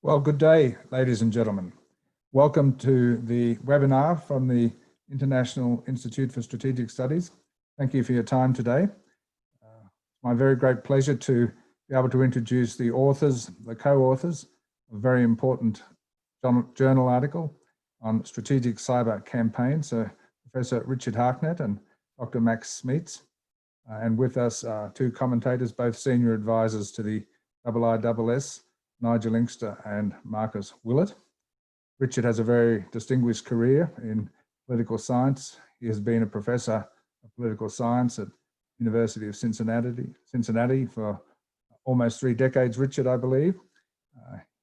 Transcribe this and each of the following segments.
Well, good day, ladies and gentlemen. Welcome to the webinar from the International Institute for Strategic Studies. Thank you for your time today. It's my very great pleasure to be able to introduce the authors, the co-authors, of a very important journal article on strategic cyber campaigns. So Professor Richard Harknett and Dr. Max Smeets. And with us are two commentators, both senior advisors to the IISS, Nigel Inkster and Marcus Willett. Richard has a very distinguished career in political science. He has been a professor of political science at University of Cincinnati for almost 3 decades, Richard, I believe.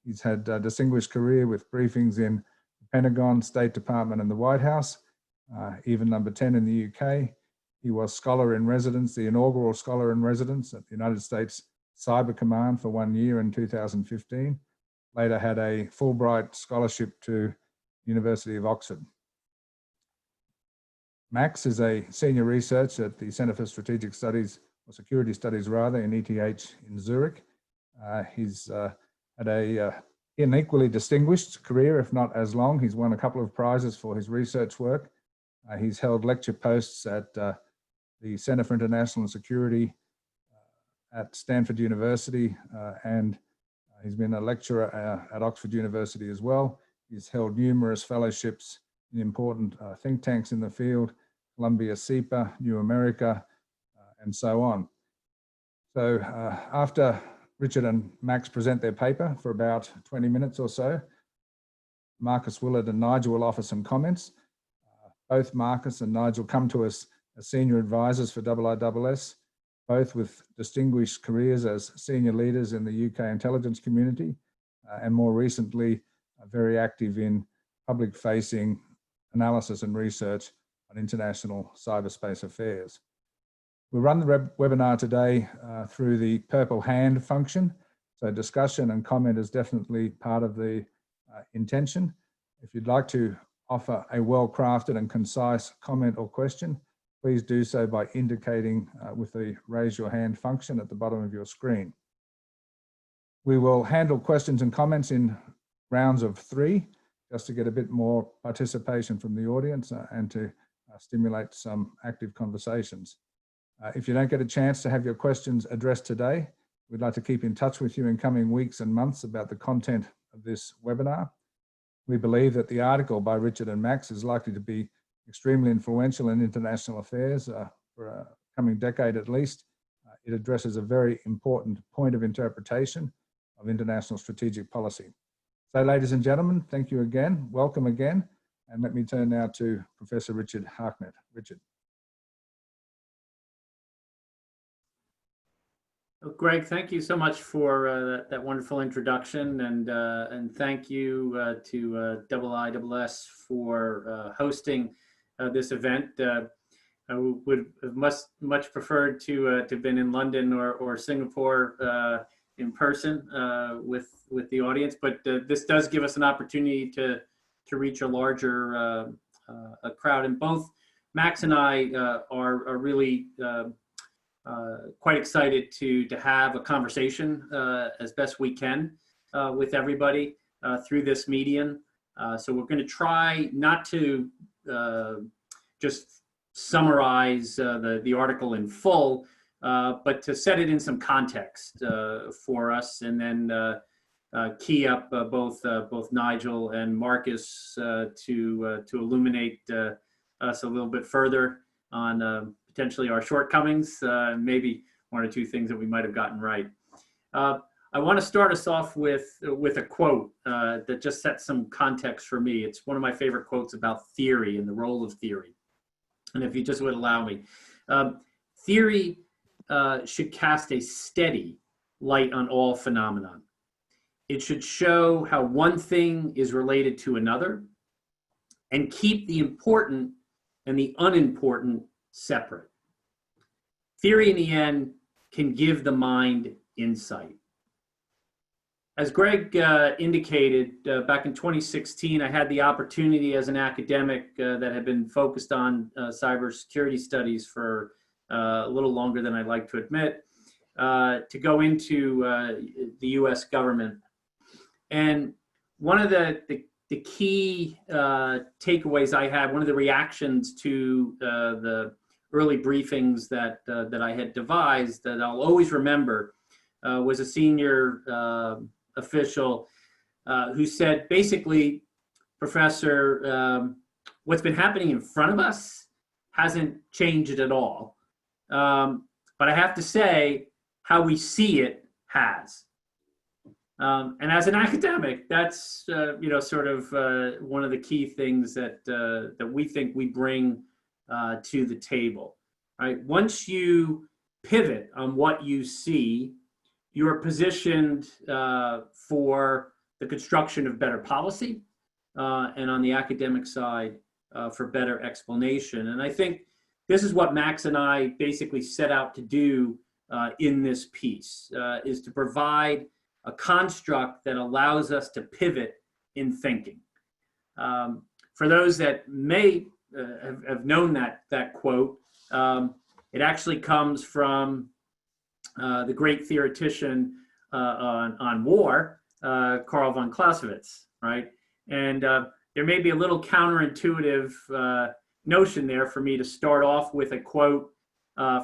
He's had a distinguished career with briefings in the Pentagon, State Department and the White House, even number 10 in the UK. He was scholar in residence, the inaugural scholar in residence at the United States Cyber Command for 1 year in 2015. Later had a Fulbright scholarship to University of Oxford. Max is a senior researcher at the Center for Strategic Studies, or Security Studies rather, in ETH in Zurich. He's had an equally distinguished career, if not as long. He's won a couple of prizes for his research work. He's held lecture posts at the Center for International Security at Stanford University, and he's been a lecturer at Oxford University as well. He's held numerous fellowships in important think tanks in the field, Columbia CEPA, New America, and so on. So after Richard and Max present their paper for about 20 minutes or so, Marcus Willett and Nigel will offer some comments. Both Marcus and Nigel come to us as senior advisors for IISS, both with distinguished careers as senior leaders in the UK intelligence community, and more recently, very active in public-facing analysis and research on international cyberspace affairs. We'll run the webinar today through the purple hand function. So discussion and comment is definitely part of the intention. If you'd like to offer a well-crafted and concise comment or question, please do so by indicating with the raise your hand function at the bottom of your screen. We will handle questions and comments in rounds of 3, just to get a bit more participation from the audience and to stimulate some active conversations. If you don't get a chance to have your questions addressed today, we'd like to keep in touch with you in coming weeks and months about the content of this webinar. We believe that the article by Richard and Max is likely to be extremely influential in international affairs for a coming decade at least. It addresses a very important point of interpretation of international strategic policy. So ladies and gentlemen, thank you again, welcome again, and let me turn now to Professor Richard Harknett. Richard. Well, Greg, thank you so much for that wonderful introduction, and thank you to IISS for hosting this event. I would have much preferred to have been in London or Singapore in person with the audience, but this does give us an opportunity to reach a larger a crowd. And both Max and I are really quite excited to have a conversation as best we can with everybody through this medium. So we're going to try not to just summarize the article in full, but to set it in some context for us, and then key up both Nigel and Marcus to illuminate us a little bit further on potentially our shortcomings, and maybe 1 or 2 things that we might have gotten right. I want to start us off with a quote that just sets some context for me. It's one of my favorite quotes about theory and the role of theory. And if you just would allow me, theory should cast a steady light on all phenomenon. It should show how one thing is related to another and keep the important and the unimportant separate. Theory in the end can give the mind insight. As Greg indicated, back in 2016, I had the opportunity as an academic that had been focused on cybersecurity studies for a little longer than I'd like to admit, to go into the US government And one of the key takeaways I had, one of the reactions to the early briefings that I had devised that I'll always remember was a senior official who said, basically, Professor, what's been happening in front of us hasn't changed at all. But I have to say, how we see it has. And as an academic, that's sort of one of the key things that we think we bring to the table. Right? Once you pivot on what you see, you are positioned for the construction of better policy, and on the academic side for better explanation. And I think this is what Max and I basically set out to do in this piece, is to provide a construct that allows us to pivot in thinking. For those that may have known that quote, it actually comes from the great theoretician on war, Karl von Clausewitz, right? And there may be a little counterintuitive notion there for me to start off with a quote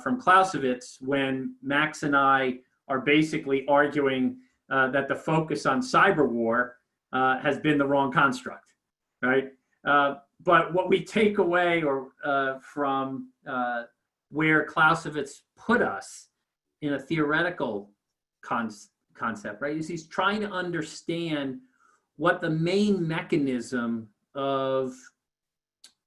from Clausewitz when Max and I are basically arguing that the focus on cyber war has been the wrong construct, right? But what we take away from where Clausewitz put us in a theoretical concept, right, is he's trying to understand what the main mechanism of,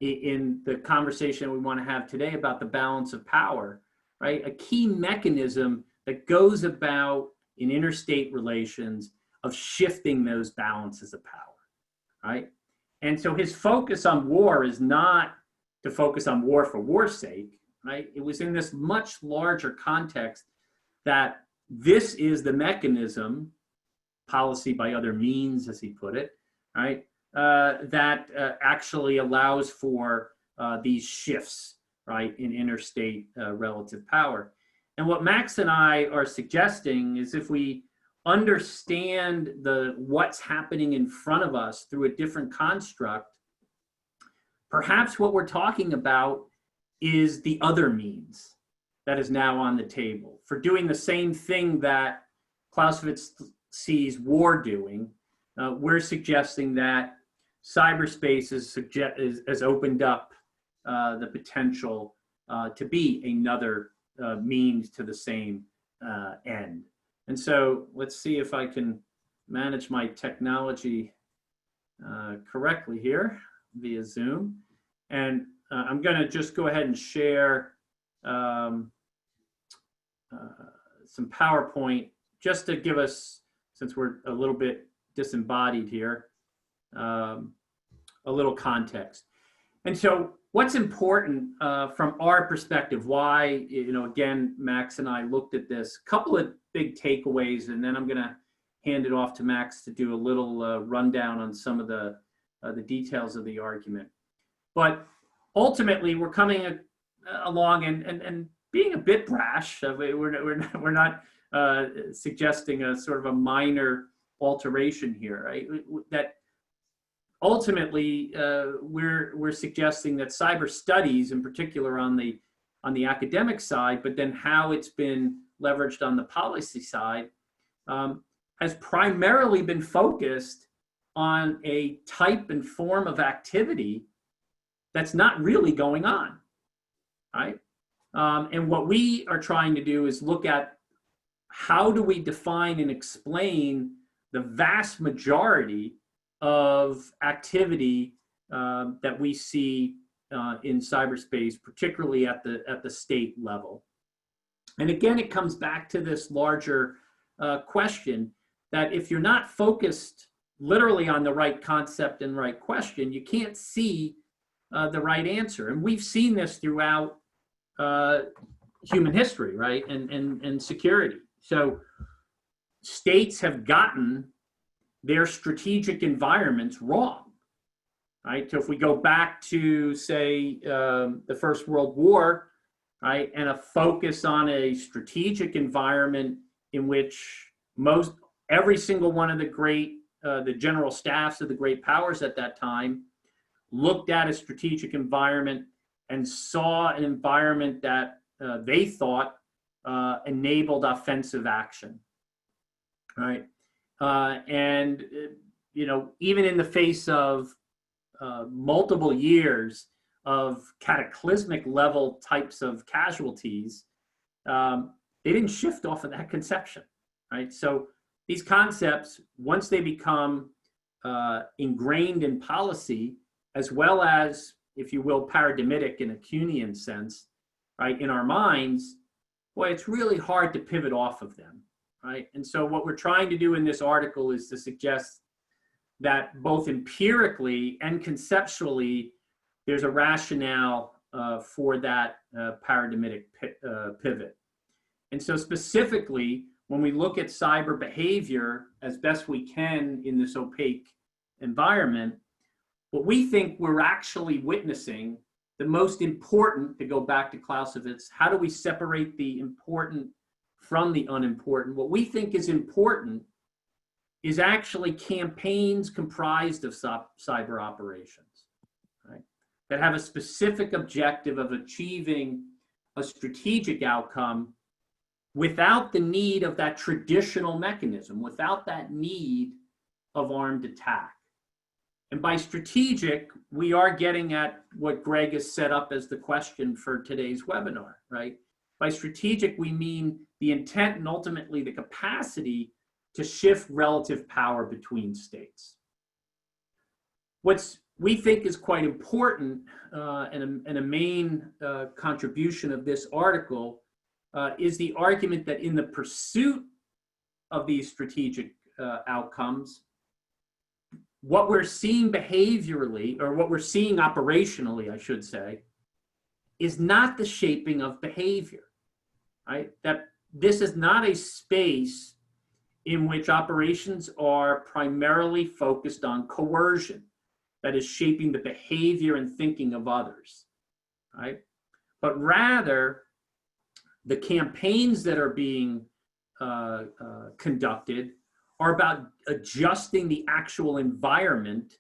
in the conversation we want to have today about the balance of power, right, a key mechanism that goes about in interstate relations of shifting those balances of power, right? And so his focus on war is not to focus on war for war's sake, right? It was in this much larger context that this is the mechanism, policy by other means, as he put it, right? That actually allows for these shifts, right, in interstate relative power. And what Max and I are suggesting is if we understand what's happening in front of us through a different construct, perhaps what we're talking about is the other means that is now on the table for doing the same thing that Clausewitz sees war doing. We're suggesting that cyberspace has opened up the potential to be another means to the same end. And so let's see if I can manage my technology correctly here via Zoom. And I'm going to just go ahead and share some PowerPoint just to give us, since we're a little bit disembodied here, a little context. And so what's important from our perspective, why, again, Max and I looked at this, couple of big takeaways, and then I'm going to hand it off to Max to do a little rundown on some of the details of the argument. But ultimately, we're coming along and being a bit brash. We're not suggesting a sort of a minor alteration here, right? That ultimately we're suggesting that cyber studies, in particular on the academic side, but then how it's been leveraged on the policy side, has primarily been focused on a type and form of activity that's not really going on, right? And what we are trying to do is look at how do we define and explain the vast majority of activity that we see in cyberspace, particularly at the state level. And again, it comes back to this larger question that if you're not focused literally on the right concept and right question, you can't see the right answer. And we've seen this throughout human history, right? And security. So states have gotten their strategic environments wrong, right? So if we go back to, say, the First World War, right, and a focus on a strategic environment in which every single one of the great the general staffs of the great powers at that time looked at a strategic environment and saw an environment that they thought enabled offensive action, right? And you know, even in the face of multiple years of cataclysmic level types of casualties, they didn't shift off of that conception, right? So these concepts, once they become ingrained in policy, as well as, if you will, paradigmatic in a Kuhnian sense, right, in our minds, boy, it's really hard to pivot off of them, right? And so what we're trying to do in this article is to suggest that both empirically and conceptually, there's a rationale for that paradigmatic pivot. And so specifically, when we look at cyber behavior as best we can in this opaque environment, what we think we're actually witnessing, the most important, to go back to Clausewitz, how do we separate the important from the unimportant? What we think is important is actually campaigns comprised of cyber operations, right, that have a specific objective of achieving a strategic outcome without the need of that traditional mechanism, without that need of armed attack. And by strategic, we are getting at what Greg has set up as the question for today's webinar, right? By strategic, we mean the intent and ultimately the capacity to shift relative power between states. What we think is quite important and a main contribution of this article is the argument that in the pursuit of these strategic outcomes, what we're seeing behaviorally, or what we're seeing operationally, I should say, is not the shaping of behavior, right? That this is not a space in which operations are primarily focused on coercion, that is shaping the behavior and thinking of others, right? But rather, the campaigns that are being conducted are about adjusting the actual environment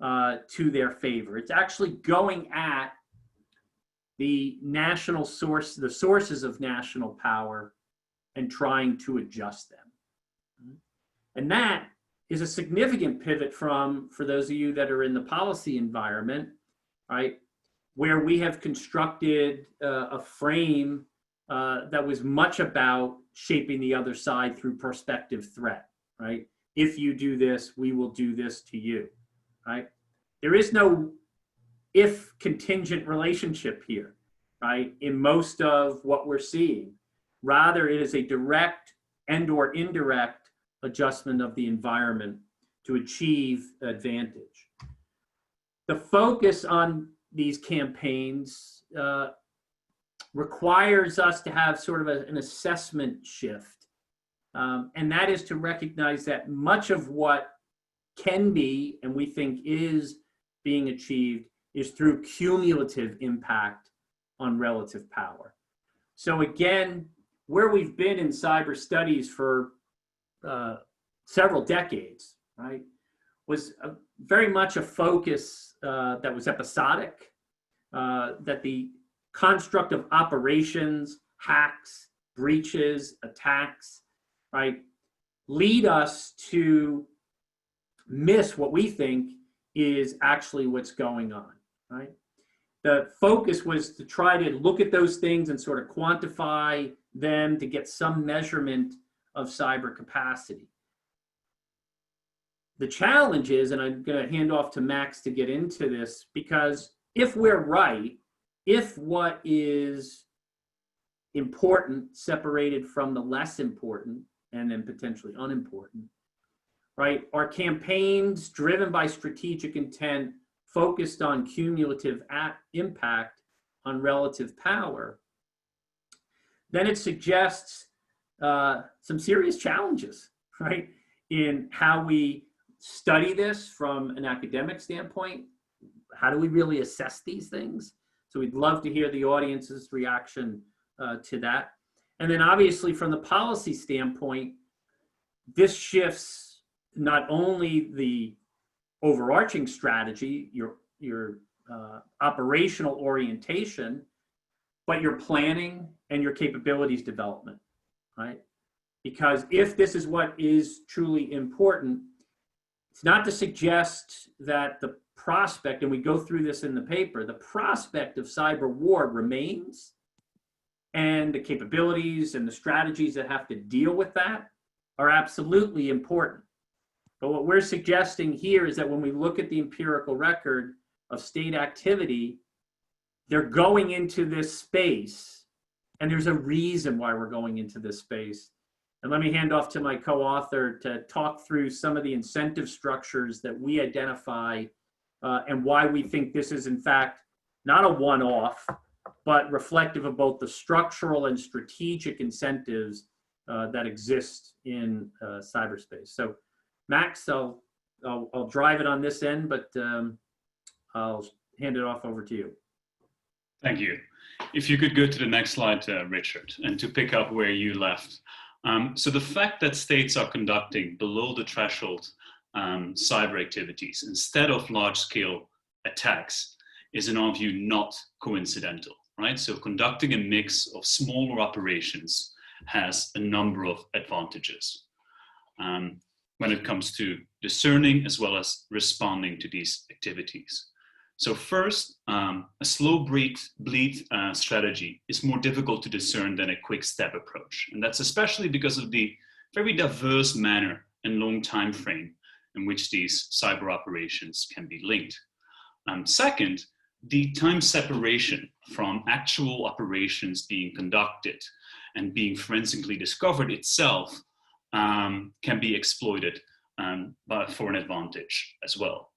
to their favor. It's actually going at the national source, the sources of national power, and trying to adjust them. And that is a significant pivot from, for those of you that are in the policy environment, right, where we have constructed a frame that was much about shaping the other side through prospective threat, right? If you do this, we will do this to you, right? There is no if contingent relationship here, right? In most of what we're seeing. Rather, it is a direct and or indirect adjustment of the environment to achieve advantage. The focus on these campaigns requires us to have sort of an assessment shift. And that is to recognize that much of what can be, and we think is being achieved, is through cumulative impact on relative power. So again, where we've been in cyber studies for several decades, right, was very much a focus that was episodic, that the construct of operations, hacks, breaches, attacks, right, lead us to miss what we think is actually what's going on, right? The focus was to try to look at those things and sort of quantify them to get some measurement of cyber capacity. The challenge is, and I'm going to hand off to Max to get into this, because if we're right, if what is important separated from the less important and then potentially unimportant, right, are campaigns driven by strategic intent focused on cumulative impact on relative power, then it suggests some serious challenges, right, in how we study this from an academic standpoint. How do we really assess these things? So we'd love to hear the audience's reaction to that. And then obviously from the policy standpoint, this shifts not only the overarching strategy, your operational orientation, but your planning and your capabilities development, right? Because if this is what is truly important, it's not to suggest that the prospect, and we go through this in the paper, the prospect of cyber war remains, and the capabilities and the strategies that have to deal with that are absolutely important. But what we're suggesting here is that when we look at the empirical record of state activity, they're going into this space, and there's a reason why we're going into this space. And let me hand off to my co-author to talk through some of the incentive structures that we identify and why we think this is, in fact, not a one-off, but reflective of both the structural and strategic incentives that exist in cyberspace. So, Max, I'll drive it on this end, but I'll hand it off over to you. Thank you. If you could go to the next slide, Richard, and to pick up where you left. So the fact that states are conducting below the threshold cyber activities instead of large-scale attacks is, in our view, not coincidental, right? So conducting a mix of smaller operations has a number of advantages when it comes to discerning as well as responding to these activities. So first, a slow bleed strategy is more difficult to discern than a quick step approach. And that's especially because of the very diverse manner and long time frame in which these cyber operations can be linked. Second, the time separation from actual operations being conducted and being forensically discovered itself can be exploited for an advantage as well.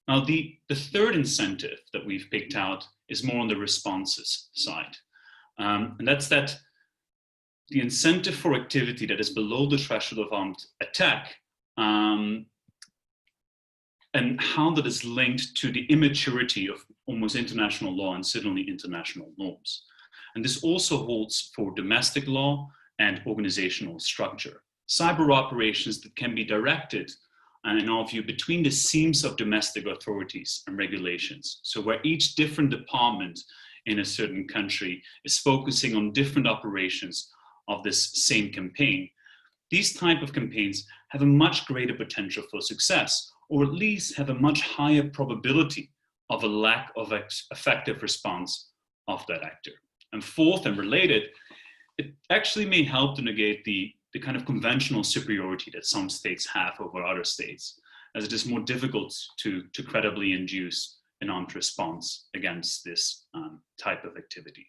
Now, the third incentive that we've picked out is more on the responses side. And that's that the incentive for activity that is below the threshold of armed attack and how that is linked to the immaturity of almost international law and certainly international norms. And this also holds for domestic law and organizational structure. Cyber operations that can be directed, in our view, between the seams of domestic authorities and regulations. So where each different department in a certain country is focusing on different operations of this same campaign, these type of campaigns have a much greater potential for success, or at least have a much higher probability of a lack of effective response of that actor. And fourth and related, it actually may help to negate the kind of conventional superiority that some states have over other states, as it is more difficult to credibly induce an armed response against this type of activity.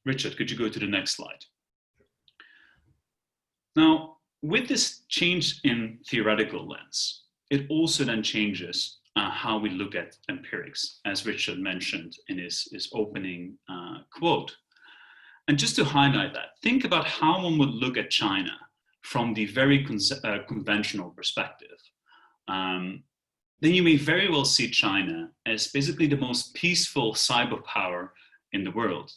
Richard, could you go to the next slide? Now, with this change in theoretical lens, it also then changes how we look at empirics, as Richard mentioned in his opening quote. And just to highlight that, think about how one would look at China from the very conventional perspective. Then you may very well see China as basically the most peaceful cyber power in the world.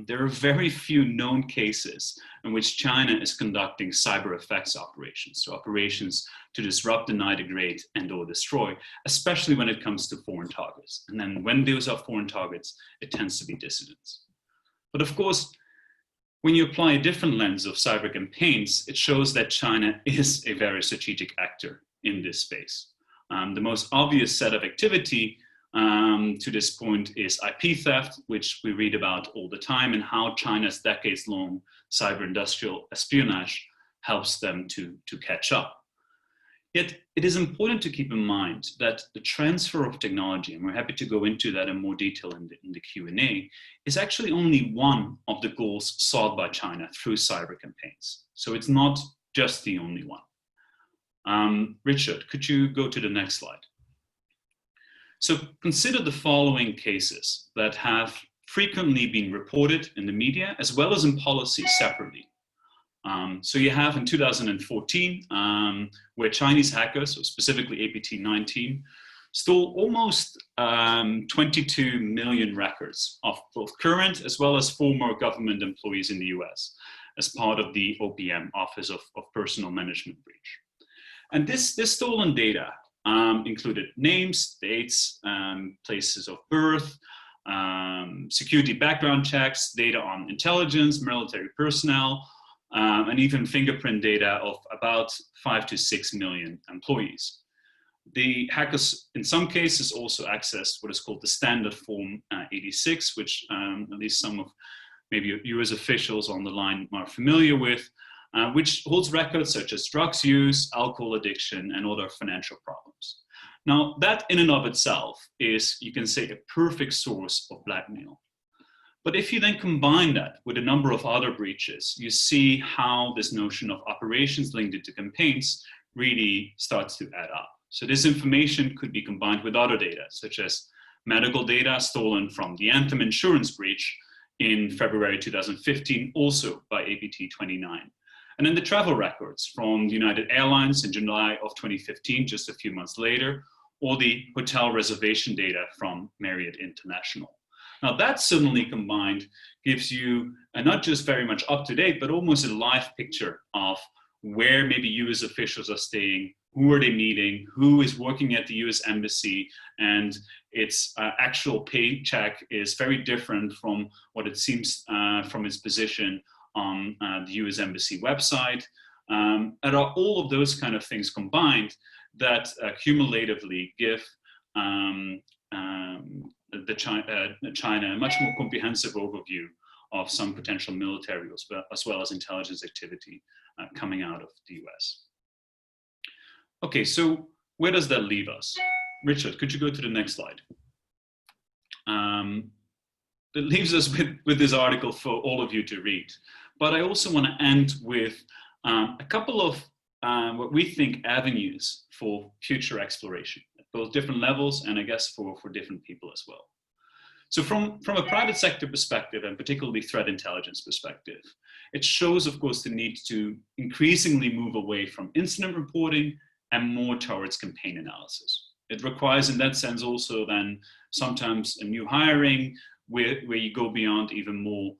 There are very few known cases in which China is conducting cyber effects operations, so operations to disrupt, deny, degrade, and or destroy, especially when it comes to foreign targets. And then when those are foreign targets, it tends to be dissidents. But of course, when you apply a different lens of cyber campaigns, it shows that China is a very strategic actor in this space. The most obvious set of activity to this point is IP theft, which we read about all the time, and how China's decades-long cyber industrial espionage helps them to catch up. Yet it is important to keep in mind that the transfer of technology, and we're happy to go into that in more detail in the Q&A, is actually only one of the goals sought by China through cyber campaigns. So it's not just the only one. Richard, could you go to the next slide? So consider the following cases that have frequently been reported in the media as well as in policy separately. So you have in 2014, where Chinese hackers, so specifically APT-19, stole almost 22 million records of both current as well as former government employees in the US as part of the OPM, Office of Personnel Management breach. And this stolen data included names, dates, places of birth, security background checks, data on intelligence, military personnel, and even fingerprint data of about 5 to 6 million employees. The hackers, in some cases, also accessed what is called the standard form 86, which at least some of maybe US officials on the line are familiar with, which holds records such as drugs use, alcohol addiction, and other financial problems. Now, that in and of itself is, you can say, a perfect source of blackmail. But if you then combine that with a number of other breaches, you see how this notion of operations linked to campaigns really starts to add up. So this information could be combined with other data, such as medical data stolen from the Anthem insurance breach in February 2015, also by APT 29. And then the travel records from United Airlines in July of 2015, just a few months later, or the hotel reservation data from Marriott International. Now that suddenly combined gives you a not just very much up-to-date, but almost a live picture of where maybe US officials are staying, who are they meeting, who is working at the US Embassy, and its actual paycheck is very different from what it seems from its position on the US Embassy website. And are all of those kind of things combined that cumulatively give China a much more comprehensive overview of some potential military as well as intelligence activity coming out of the US. Okay, so where does that leave us? Richard, could you go to the next slide? It leaves us with this article for all of you to read. But I also want to end with a couple of what we think avenues for future exploration at both different levels and I guess for different people as well. So from a private sector perspective and particularly threat intelligence perspective, it shows, of course, the need to increasingly move away from incident reporting and more towards campaign analysis. It requires in that sense also then sometimes a new hiring where you go beyond even more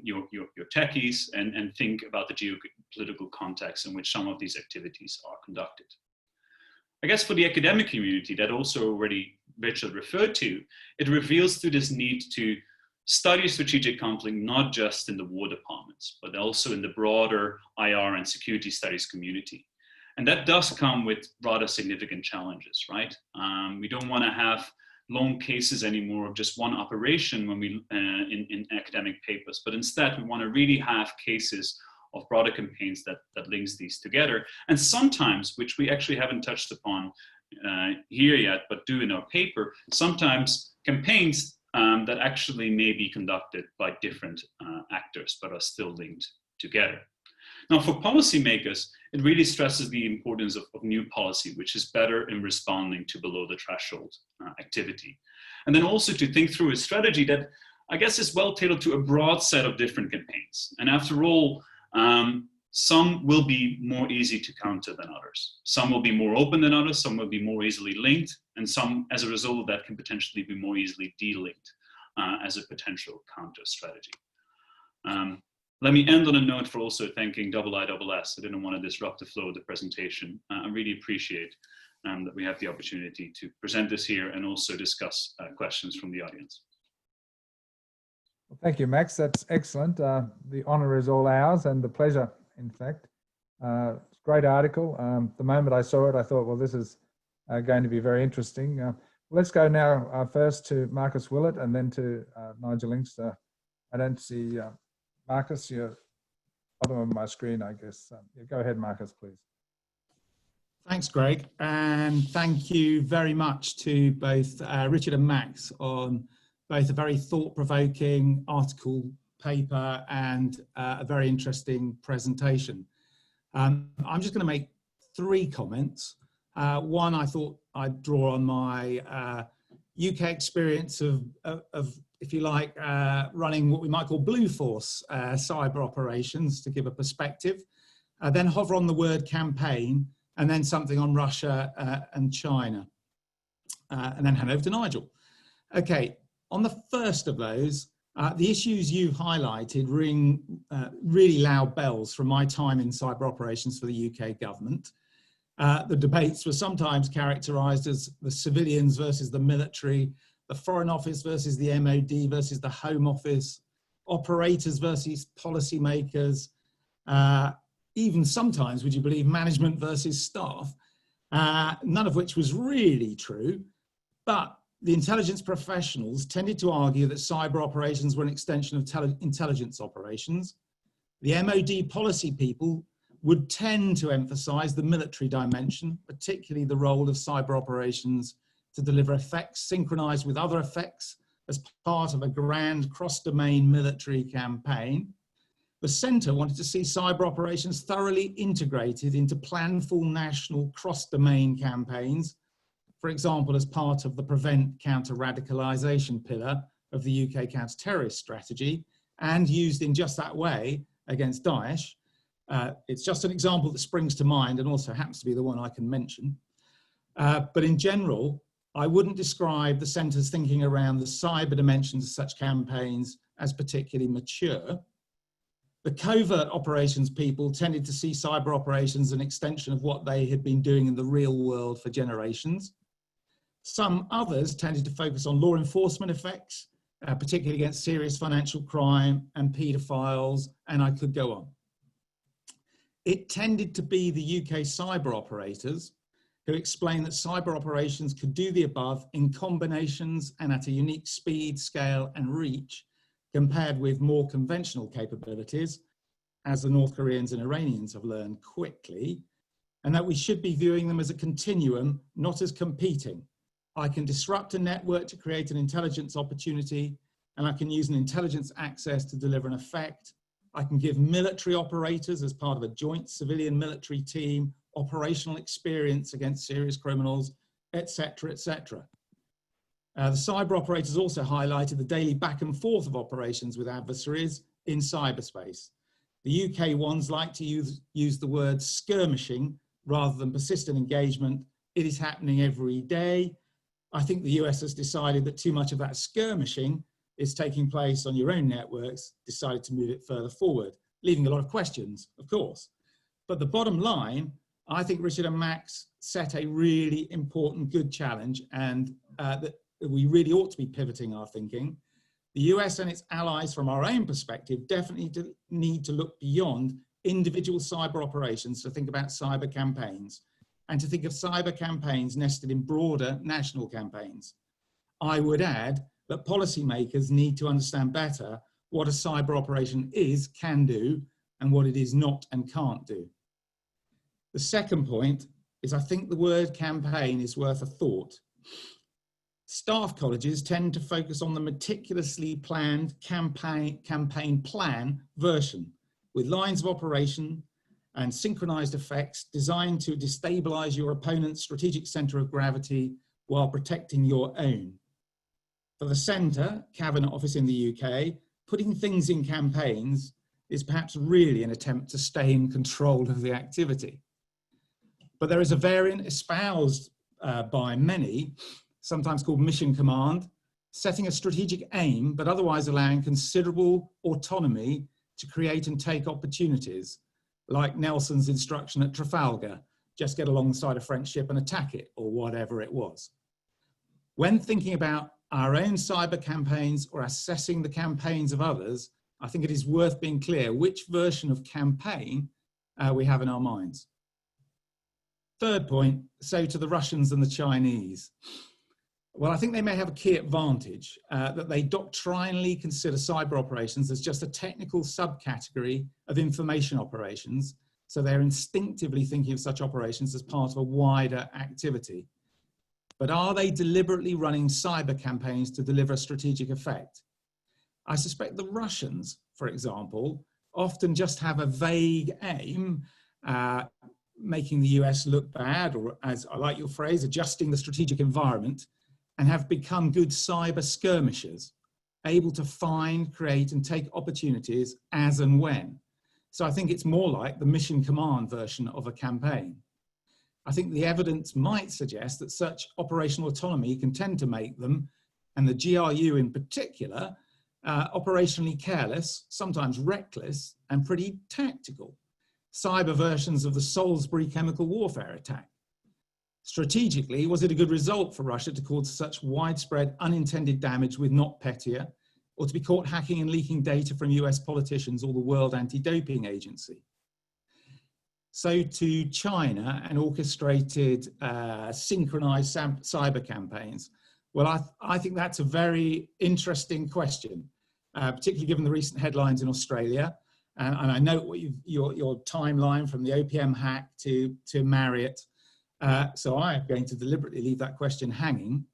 your techies and think about the geopolitical context in which some of these activities are conducted. I guess for the academic community that also already Richard referred to, it reveals through this need to study strategic conflict, not just in the War departments, but also in the broader IR and security studies community. And that does come with rather significant challenges, right? We don't want to have long cases anymore of just one operation when we in academic papers, but instead we want to really have cases of broader campaigns that links these together. And sometimes, which we actually haven't touched upon here yet, but do in our paper, sometimes campaigns that actually may be conducted by different actors, but are still linked together. Now, for policymakers, it really stresses the importance of new policy, which is better in responding to below the threshold activity. And then also to think through a strategy that I guess is well tailored to a broad set of different campaigns. And after all, some will be more easy to counter than others. Some will be more open than others, some will be more easily linked, and some, as a result of that, can potentially be more easily de-linked as a potential counter strategy. Let me end on a note for also thanking IISS. I didn't want to disrupt the flow of the presentation. I really appreciate that we have the opportunity to present this here and also discuss questions from the audience. Well, thank you, Max. That's excellent. The honour is all ours and the pleasure, in fact. It's a great article. The moment I saw it, I thought, well, this is going to be very interesting. Let's go now first to Marcus Willett and then to Nigel Inkster. I don't see Marcus, you're bottom of my screen, I guess. Yeah, go ahead, Marcus, please. Thanks, Greg. And thank you very much to both Richard and Max on both a very thought-provoking article, paper, and a very interesting presentation. I'm just going to make 3 comments. One, I thought I'd draw on my UK experience of if you like, running what we might call blue force cyber operations to give a perspective, then hover on the word campaign, and then something on Russia and China, and then hand over to Nigel. Okay, on the first of those, the issues you've highlighted ring really loud bells from my time in cyber operations for the UK government. The debates were sometimes characterized as the civilians versus the military, the Foreign Office versus the MOD versus the Home Office, operators versus policymakers, even sometimes, would you believe, management versus staff, none of which was really true. But the intelligence professionals tended to argue that cyber operations were an extension of intelligence operations. The MOD policy people would tend to emphasize the military dimension, particularly the role of cyber operations to deliver effects synchronized with other effects as part of a grand cross-domain military campaign. The centre wanted to see cyber operations thoroughly integrated into planful national cross-domain campaigns, for example, as part of the prevent counter-radicalisation pillar of the UK counter-terrorist strategy, and used in just that way against Daesh. It's just an example that springs to mind and also happens to be the one I can mention. But in general, I wouldn't describe the centre's thinking around the cyber dimensions of such campaigns as particularly mature. The covert operations people tended to see cyber operations as an extension of what they had been doing in the real world for generations. Some others tended to focus on law enforcement effects, particularly against serious financial crime and paedophiles, and I could go on. It tended to be the UK cyber operators who explained that cyber operations could do the above in combinations and at a unique speed, scale, and reach compared with more conventional capabilities, as the North Koreans and Iranians have learned quickly, and that we should be viewing them as a continuum, not as competing. I can disrupt a network to create an intelligence opportunity, and I can use an intelligence access to deliver an effect. I can give military operators, as part of a joint civilian military team, operational experience against serious criminals, etc., etc. The cyber operators also highlighted the daily back and forth of operations with adversaries in cyberspace. The UK ones like to use the word skirmishing rather than persistent engagement. It is happening every day. I think the US has decided that too much of that skirmishing is taking place on your own networks, decided to move it further forward, leaving a lot of questions, of course. But the bottom line, I think Richard and Max set a really important, good challenge, and that we really ought to be pivoting our thinking. The US and its allies, from our own perspective, definitely need to look beyond individual cyber operations to think about cyber campaigns, and to think of cyber campaigns nested in broader national campaigns. I would add that policymakers need to understand better what a cyber operation is, can do, and what it is not and can't do. The second point is I think the word campaign is worth a thought. Staff colleges tend to focus on the meticulously planned campaign plan version, with lines of operation and synchronized effects designed to destabilize your opponent's strategic center of gravity while protecting your own. For the centre, Cabinet Office in the UK, putting things in campaigns is perhaps really an attempt to stay in control of the activity. But there is a variant espoused by many, sometimes called mission command, setting a strategic aim, but otherwise allowing considerable autonomy to create and take opportunities, like Nelson's instruction at Trafalgar, just get alongside a French ship and attack it, or whatever it was. When thinking about our own cyber campaigns or assessing the campaigns of others, I think it is worth being clear which version of campaign we have in our minds. Third point, so to the Russians and the Chinese. Well, I think they may have a key advantage that they doctrinally consider cyber operations as just a technical subcategory of information operations. So they're instinctively thinking of such operations as part of a wider activity. But are they deliberately running cyber campaigns to deliver a strategic effect? I suspect the Russians, for example, often just have a vague aim, making the US look bad, or as I like your phrase, adjusting the strategic environment, and have become good cyber skirmishers, able to find, create, and take opportunities as and when. So I think it's more like the mission command version of a campaign. I think the evidence might suggest that such operational autonomy can tend to make them, and the GRU in particular, operationally careless, sometimes reckless, and pretty tactical. Cyber versions of the Salisbury chemical warfare attack. Strategically, was it a good result for Russia to cause such widespread unintended damage with not pettier, or to be caught hacking and leaking data from US politicians or the World Anti-Doping Agency? So to China and orchestrated, synchronized cyber campaigns, well, I think that's a very interesting question, particularly given the recent headlines in Australia. And I note what your timeline from the Opm hack to Marriott. So I am going to deliberately leave that question hanging.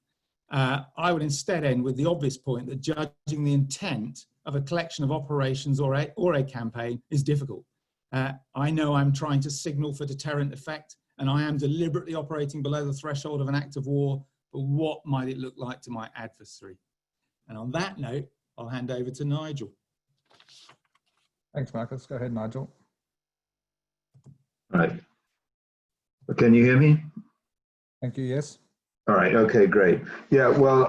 I would instead end with the obvious point that judging the intent of a collection of operations or a campaign is difficult. I know I'm trying to signal for deterrent effect, and I am deliberately operating below the threshold of an act of war, but what might it look like to my adversary? And on that note, I'll hand over to Nigel. Thanks, Marcus. Go ahead, Nigel. All right. Can you hear me? Thank you, yes. All right, okay, great. Yeah, well,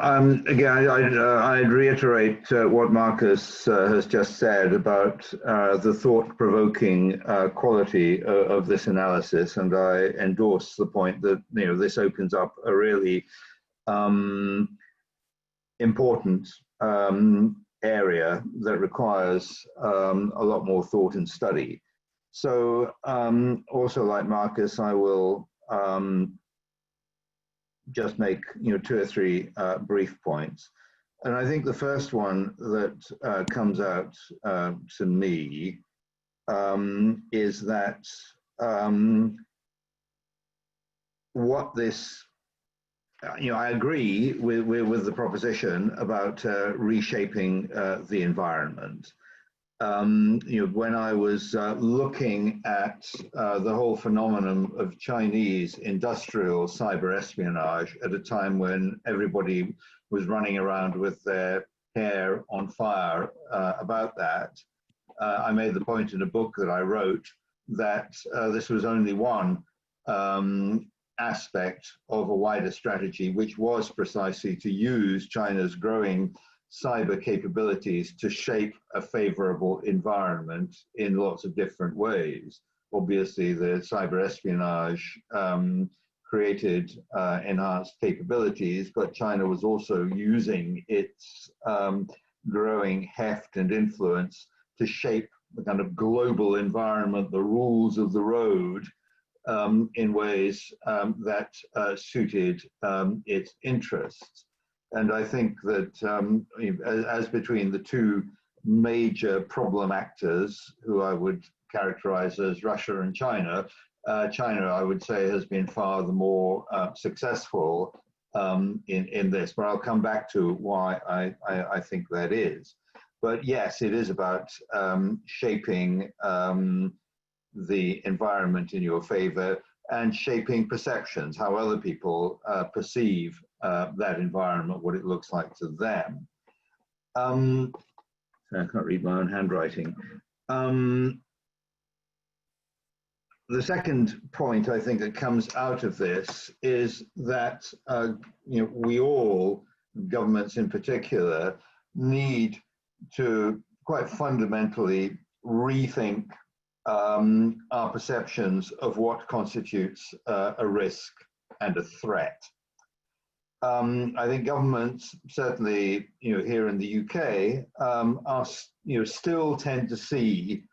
again, I'd reiterate what Marcus has just said about the thought-provoking quality of this analysis, and I endorse the point that, you know, this opens up a really important area that requires a lot more thought and study. So also like Marcus, I will just make, you know, 2 or 3 brief points. And I think the first one that comes out to me is that what this, you know, I agree with the proposition about reshaping the environment. You know, when I was looking at the whole phenomenon of Chinese industrial cyber espionage at a time when everybody was running around with their hair on fire about that, I made the point in a book that I wrote that this was only one aspect of a wider strategy, which was precisely to use China's growing cyber capabilities to shape a favorable environment in lots of different ways. Obviously, the cyber espionage created enhanced capabilities, but China was also using its growing heft and influence to shape the kind of global environment, the rules of the road, in ways that suited its interests. And I think that as between the 2 major problem actors, who I would characterize as Russia and China, China, I would say, has been far the more successful in this. But I'll come back to why I think that is. But yes, it is about shaping the environment in your favor and shaping perceptions, how other people perceive that environment, what it looks like to them. I can't read my own handwriting. The second point I think that comes out of this is that you know, we all, governments in particular, need to quite fundamentally rethink our perceptions of what constitutes a risk and a threat. I think governments, certainly, you know, here in the UK, are, you know, still tend to see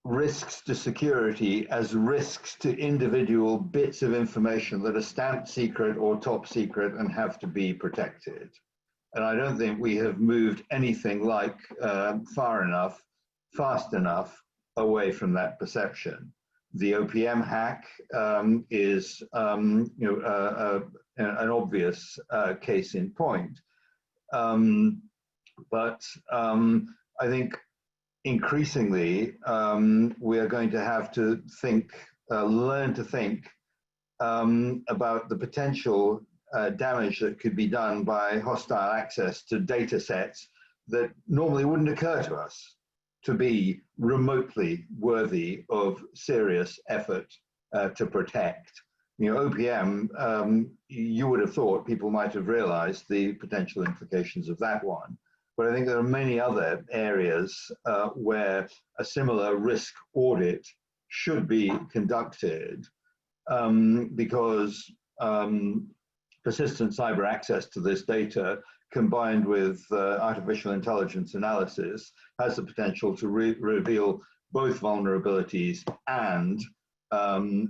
risks to security as risks to individual bits of information that are stamped secret or top secret and have to be protected. And I don't think we have moved anything like far enough, fast enough away from that perception. The Opm hack is you know, an obvious case in point. But I think increasingly we are going to have to think, learn to think about the potential damage that could be done by hostile access to data sets that normally wouldn't occur to us to be remotely worthy of serious effort to protect. You know, OPM, you would have thought people might have realized the potential implications of that one. But I think there are many other areas where a similar risk audit should be conducted because persistent cyber access to this data combined with artificial intelligence analysis has the potential to reveal both vulnerabilities and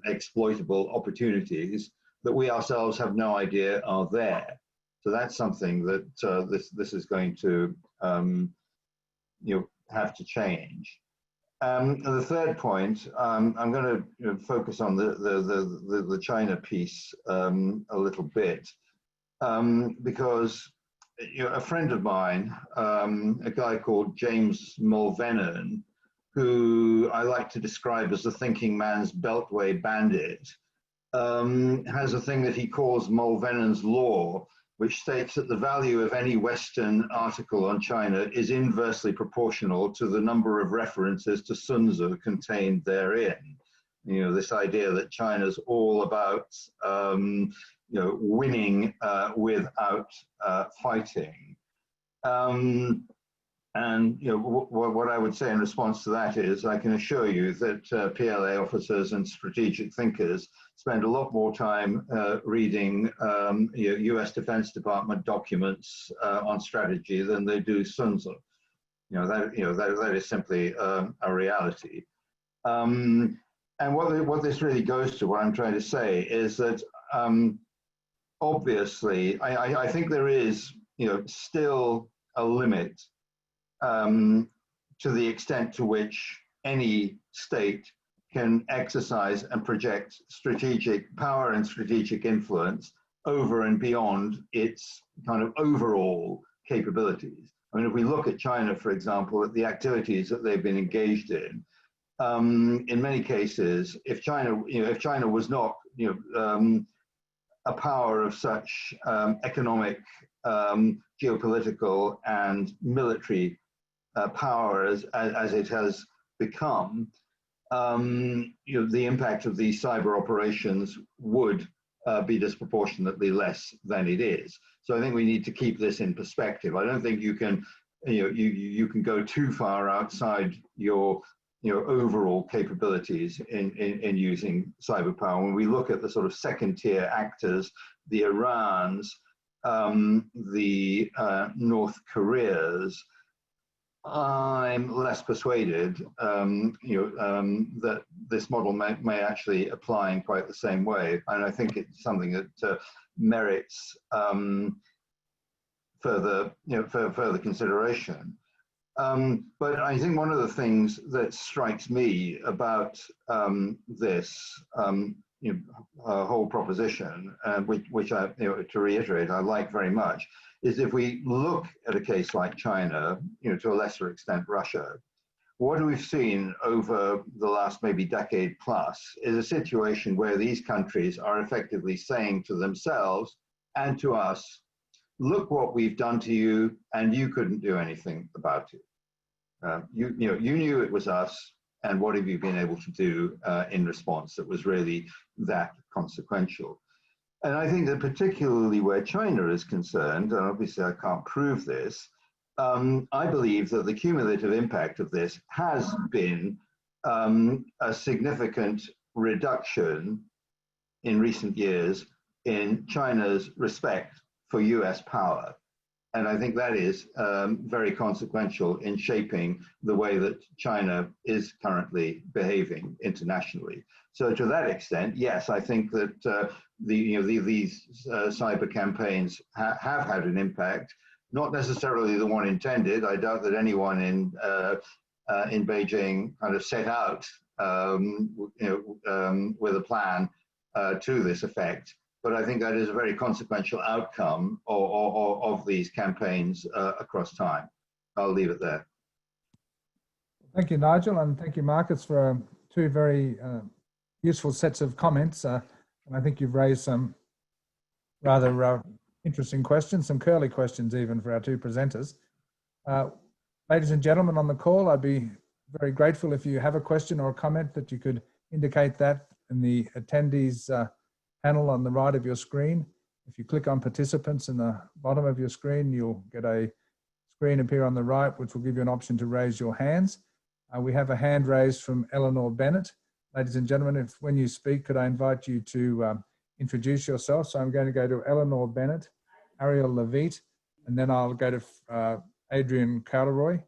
exploitable opportunities that we ourselves have no idea are there. So that's something that this is going to have to change. The third point, I'm going to focus on the China piece a little bit, because a friend of mine, a guy called James Mulvenon, who I like to describe as the thinking man's beltway bandit, has a thing that he calls Mulvenon's law, which states that the value of any Western article on China is inversely proportional to the number of references to Sun Tzu contained therein. This idea that China's all about winning without fighting. And what I would say in response to that is, I can assure you that PLA officers and strategic thinkers spend a lot more time reading US Defense Department documents on strategy than they do Sun Tzu. That is simply a reality. And what this really goes to, what I'm trying to say, is that obviously, I think there is still a limit to the extent to which any state can exercise and project strategic power and strategic influence over and beyond its kind of overall capabilities. I mean, if we look at China, for example, at the activities that they've been engaged in many cases, if China was not, a power of such economic, geopolitical, and military power as it has become, the impact of these cyber operations would be disproportionately less than it is. So I think we need to keep this in perspective. I don't think you can, you can go too far outside your overall capabilities in using cyber power. When we look at the sort of second-tier actors, the Irans, the North Koreas, I'm less persuaded that this model may actually apply in quite the same way, and I think it's something that merits further consideration. But I think one of the things that strikes me about this whole proposition, which I, to reiterate, I like very much, is if we look at a case like China, to a lesser extent Russia, what we've seen over the last maybe decade plus is a situation where these countries are effectively saying to themselves and to us, look what we've done to you, and you couldn't do anything about it. You knew it was us, and what have you been able to do in response that was really that consequential? And I think that particularly where China is concerned, and obviously I can't prove this, I believe that the cumulative impact of this has been a significant reduction in recent years in China's respect for US power. And I think that is very consequential in shaping the way that China is currently behaving internationally. So to that extent, yes, I think that these cyber campaigns have had an impact, not necessarily the one intended. I doubt that anyone in Beijing kind of set out with a plan to this effect. But I think that is a very consequential outcome of these campaigns across time. I'll leave it there. Thank you, Nigel, and thank you, Marcus, for two very useful sets of comments. And I think you've raised some rather interesting questions, some curly questions even for our two presenters. Ladies and gentlemen on the call, I'd be very grateful if you have a question or a comment that you could indicate that in the attendees panel on the right of your screen. If you click on participants in the bottom of your screen, you'll get a screen appear on the right, which will give you an option to raise your hands. We have a hand raised from Eleanor Bennett. Ladies and gentlemen, if when you speak, could I invite you to introduce yourself? So I'm going to go to Eleanor Bennett, Ariel Levitt, and then I'll go to Adrian Calderoy.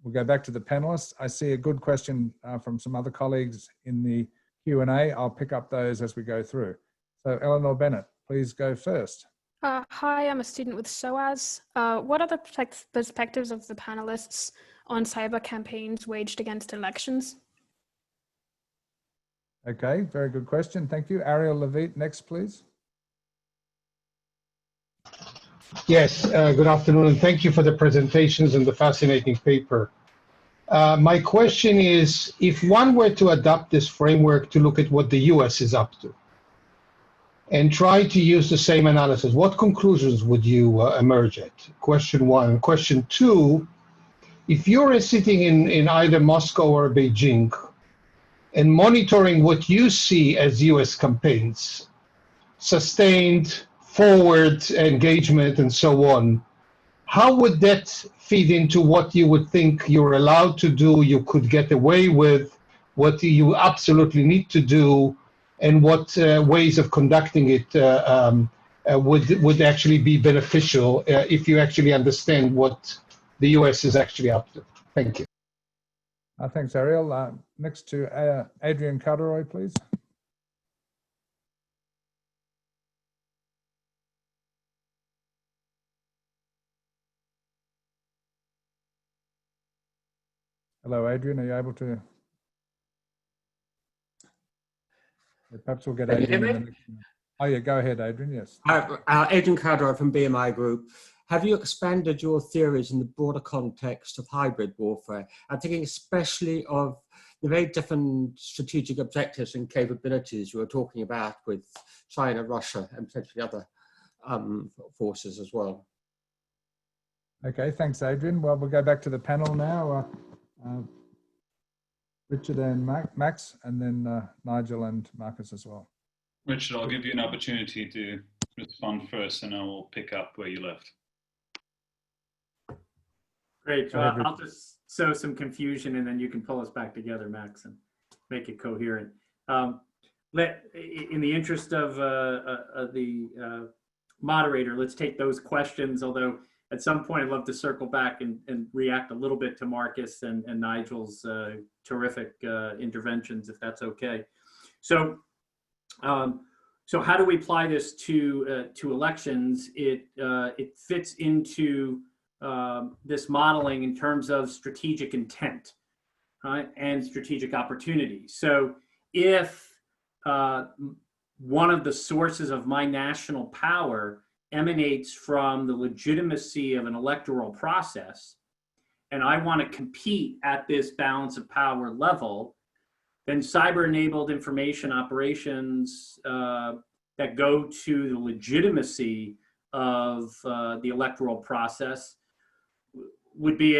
We'll go back to the panelists. I see a good question from some other colleagues in the Q&A. I'll pick up those as we go through. So Eleanor Bennett, please go first. Hi, I'm a student with SOAS. What are the perspectives of the panelists on cyber campaigns waged against elections? Okay, very good question. Thank you. Ariel Levitt, next, please. Yes, good afternoon, and thank you for the presentations and the fascinating paper. My question is, if one were to adopt this framework to look at what the US is up to and try to use the same analysis, what conclusions would you emerge at? Question one. Question two, if you're sitting in either Moscow or Beijing and monitoring what you see as US campaigns, sustained forward engagement and so on, how would that feed into what you would think you're allowed to do, you could get away with, what you absolutely need to do, and what ways of conducting it would actually be beneficial if you actually understand what the US is actually up to? Thank you. Thanks, Ariel. Next to Adrian Calderoy, please. Hello, Adrian. Are you able to? Perhaps we'll get Can you Adrian hear in the me? next minute. Oh, yeah, go ahead, Adrian. Yes. Adrian Calderoy from BMI Group. Have you expanded your theories in the broader context of hybrid warfare? I'm thinking especially of the very different strategic objectives and capabilities you were talking about with China, Russia, and potentially other forces as well. Okay, thanks, Adrian. Well, we'll go back to the panel now. Richard and Max, and then Nigel and Marcus as well. Richard, I'll give you an opportunity to respond first, and I will pick up where you left. Great. I'll just sow some confusion, and then you can pull us back together, Max, and make it coherent. In the interest of the moderator, let's take those questions, although at some point I'd love to circle back and react a little bit to Marcus and Nigel's terrific interventions, if that's okay. So how do we apply this to elections? It fits into this modeling in terms of strategic intent, right, and strategic opportunity. So if one of the sources of my national power emanates from the legitimacy of an electoral process, and I want to compete at this balance of power level, then cyber-enabled information operations that go to the legitimacy of the electoral process would be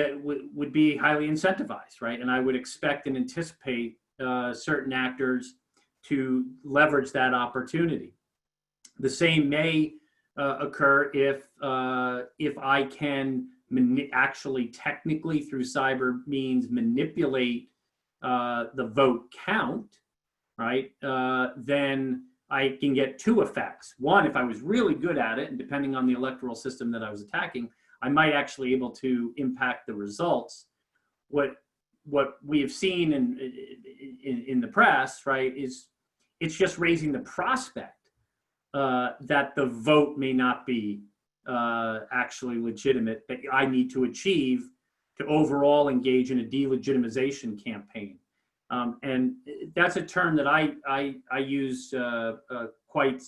highly incentivized, right? And I would expect and anticipate certain actors to leverage that opportunity. The same may occur if I can actually technically through cyber means manipulate the vote count, right? Then I can get two effects. One, if I was really good at it, and depending on the electoral system that I was attacking, I might actually able to impact the results. What we have seen in the press, right, is it's just raising the prospect that the vote may not be actually legitimate, that I need to achieve to overall engage in a delegitimization campaign. And that's a term that I use quite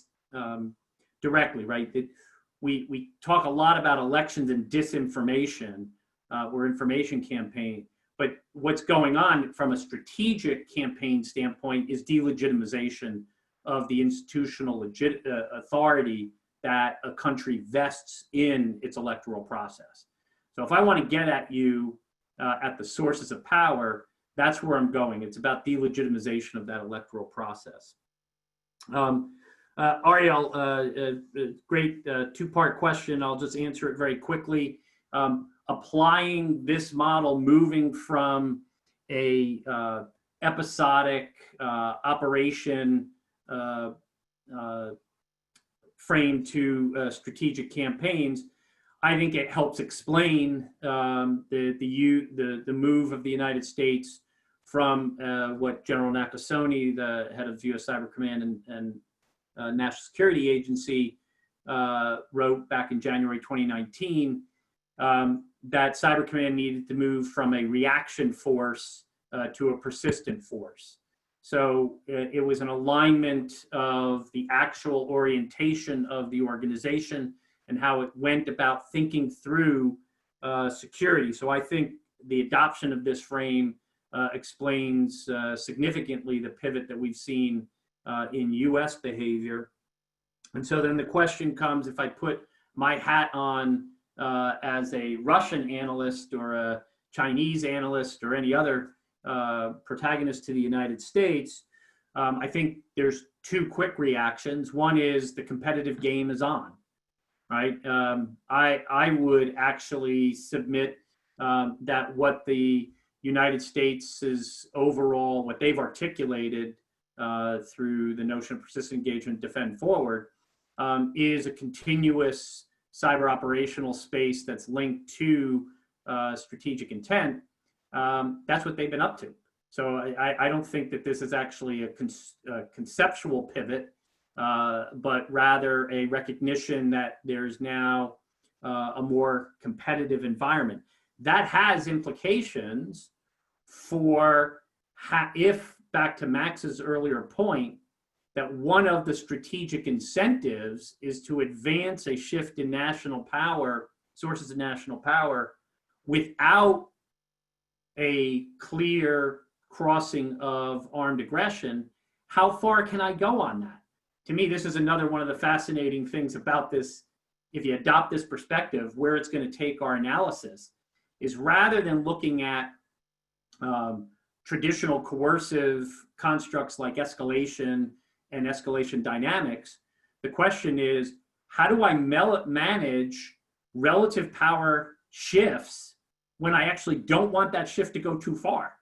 directly, right? That we talk a lot about elections and disinformation or information campaign, but what's going on from a strategic campaign standpoint is delegitimization of the institutional authority that a country vests in its electoral process. So if I want to get at you at the sources of power, that's where I'm going. It's about delegitimization of that electoral process. Ariel, great two-part question. I'll just answer it very quickly. Applying this model, moving from a episodic operation frame to strategic campaigns, I think it helps explain the move of the United States from what General Nakasone, the head of U.S. Cyber Command and National Security Agency, wrote back in January 2019, that Cyber Command needed to move from a reaction force to a persistent force. So it was an alignment of the actual orientation of the organization and how it went about thinking through security. So I think the adoption of this frame explains significantly the pivot that we've seen in US behavior. And so then the question comes, if I put my hat on as a Russian analyst or a Chinese analyst or any other protagonist to the United States, I think there's two quick reactions. One is the competitive game is on, right? I would actually submit that what the United States is overall, what they've articulated through the notion of persistent engagement, defend forward, is a continuous cyber operational space that's linked to strategic intent. That's what they've been up to. So I don't think that this is actually a conceptual pivot, but rather a recognition that there's now a more competitive environment. That has implications for if, back to Max's earlier point, that one of the strategic incentives is to advance a shift in national power, sources of national power, without a clear crossing of armed aggression. How far can I go on that? To me, this is another one of the fascinating things about this. If you adopt this perspective, where it's going to take our analysis is, rather than looking at traditional coercive constructs like escalation and escalation dynamics, the question is, how do I manage relative power shifts when I actually don't want that shift to go too far,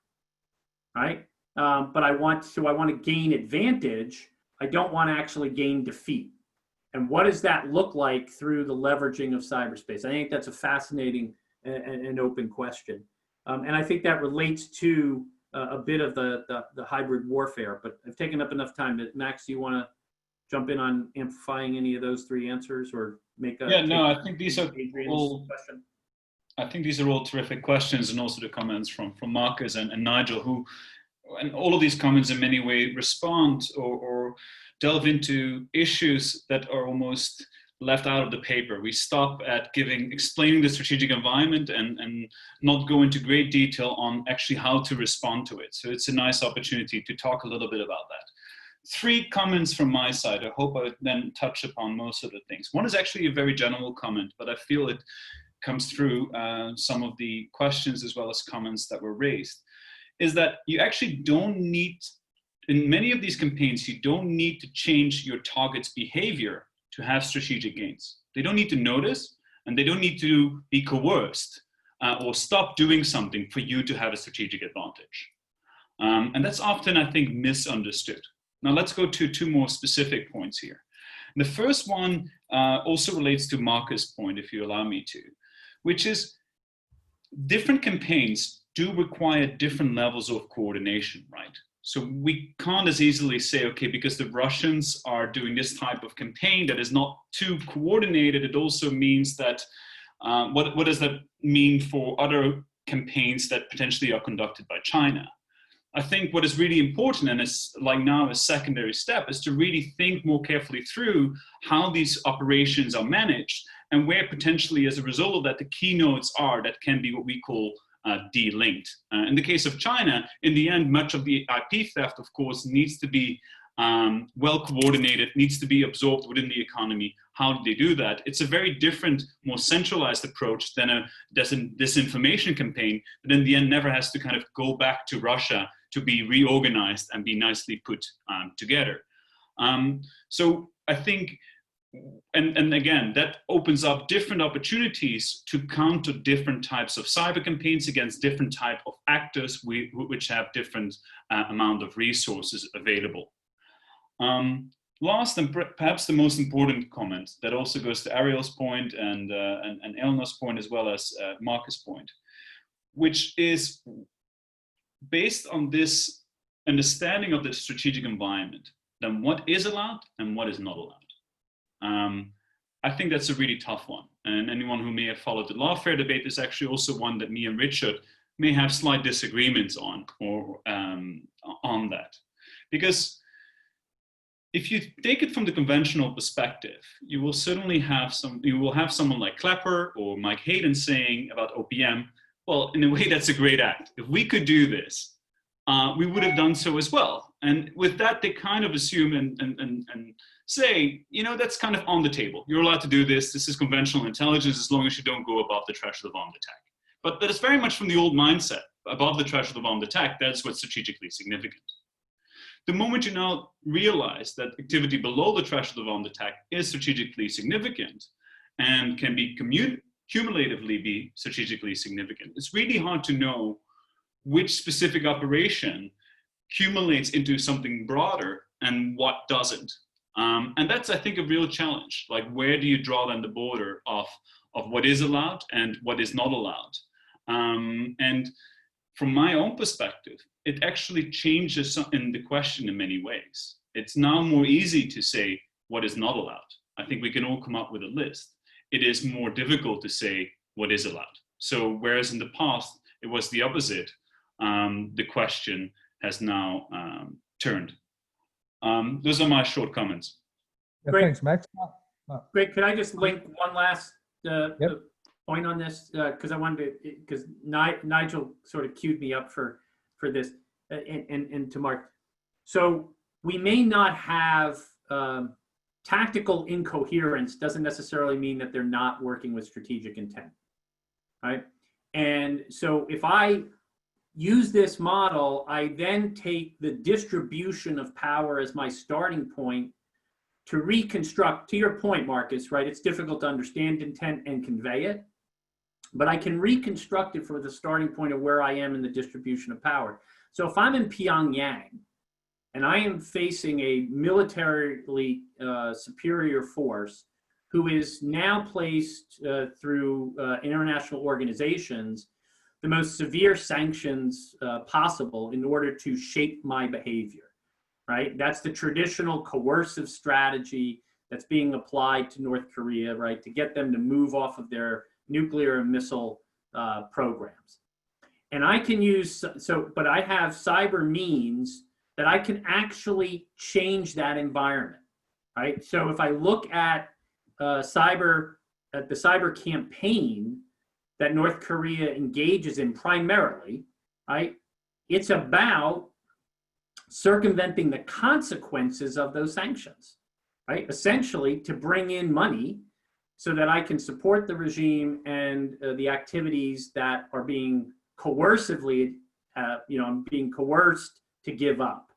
right? But I want to gain advantage. I don't want to actually gain defeat. And what does that look like through the leveraging of cyberspace? I think that's a fascinating and open question. And I think that relates to a bit of the hybrid warfare, but I've taken up enough time. Max, do you want to jump in on amplifying any of those three answers, or make a— Yeah, no, I think these are all question? I think these are all terrific questions, and also the comments from Marcus and Nigel, and all of these comments in many ways respond or delve into issues that are almost left out of the paper. We stop at explaining the strategic environment and not go into great detail on actually how to respond to it. So it's a nice opportunity to talk a little bit about that. 3 comments from my side. I hope I then touch upon most of the things. One is actually a very general comment, but I feel it comes through some of the questions as well as comments that were raised, is that you actually don't need, in many of these campaigns, you don't need to change your target's behavior to have strategic gains. They don't need to notice, and they don't need to be coerced or stop doing something for you to have a strategic advantage. And that's often, I think, misunderstood. Now let's go to 2 more specific points here. And the first one also relates to Marcus' point, if you allow me to, which is different campaigns do require different levels of coordination, right? So we can't as easily say, okay, because the Russians are doing this type of campaign that is not too coordinated, it also means that, what does that mean for other campaigns that potentially are conducted by China? I think what is really important, and it's like now a secondary step, is to really think more carefully through how these operations are managed and where potentially as a result of that, the keynotes are that can be what we call de-linked. In the case of China, in the end, much of the IP theft, of course, needs to be well coordinated, needs to be absorbed within the economy. How do they do that? It's a very different, more centralized approach than a disinformation campaign that in the end never has to kind of go back to Russia to be reorganized and be nicely put together. So I think and again, that opens up different opportunities to counter different types of cyber campaigns against different type of actors which have different amount of resources available. Last and perhaps the most important comment that also goes to Ariel's point and Eleanor's point as well as Marcus' point, which is based on this understanding of the strategic environment, then what is allowed and what is not allowed. I think that's a really tough one. And anyone who may have followed the lawfare debate is actually also one that me and Richard may have slight disagreements on, or on that. Because if you take it from the conventional perspective, you will certainly have someone like Clapper or Mike Hayden saying about OPM, well, in a way, that's a great act. If we could do this, we would have done so as well. And with that, they kind of assume and say, you know, that's kind of on the table. You're allowed to do this. This is conventional intelligence as long as you don't go above the threshold of armed attack. But that is very much from the old mindset. Above the threshold of armed attack, that's what's strategically significant. The moment you now realize that activity below the threshold of armed attack is strategically significant and can be cumulatively be strategically significant, it's really hard to know which specific operation accumulates into something broader and what doesn't. And that's, I think, a real challenge. Like, where do you draw then the border of what is allowed and what is not allowed? And from my own perspective, it actually changes in the question in many ways. It's now more easy to say what is not allowed. I think we can all come up with a list. It is more difficult to say what is allowed. So whereas in the past, it was the opposite, the question has now turned. Those are my short comments. Yeah, Great. thanks, Max. Great. Could I just link one last point on this? Because I wanted to, because Nigel sort of queued me up for this, and to Mark. So we may not have tactical incoherence doesn't necessarily mean that they're not working with strategic intent, right? And so if I use this model, I then take the distribution of power as my starting point to reconstruct, to your point, Marcus, right? It's difficult to understand intent and convey it, but I can reconstruct it from the starting point of where I am in the distribution of power. So if I'm in Pyongyang and I am facing a militarily superior force who is now placed through international organizations the most severe sanctions possible in order to shape my behavior, right? That's the traditional coercive strategy that's being applied to North Korea, right? To get them to move off of their nuclear and missile programs. And I can use, but I have cyber means that I can actually change that environment, right? So if I look at the cyber campaign that North Korea engages in primarily, right? It's about circumventing the consequences of those sanctions, right? Essentially to bring in money so that I can support the regime and the activities that are being coercively, being coerced to give up,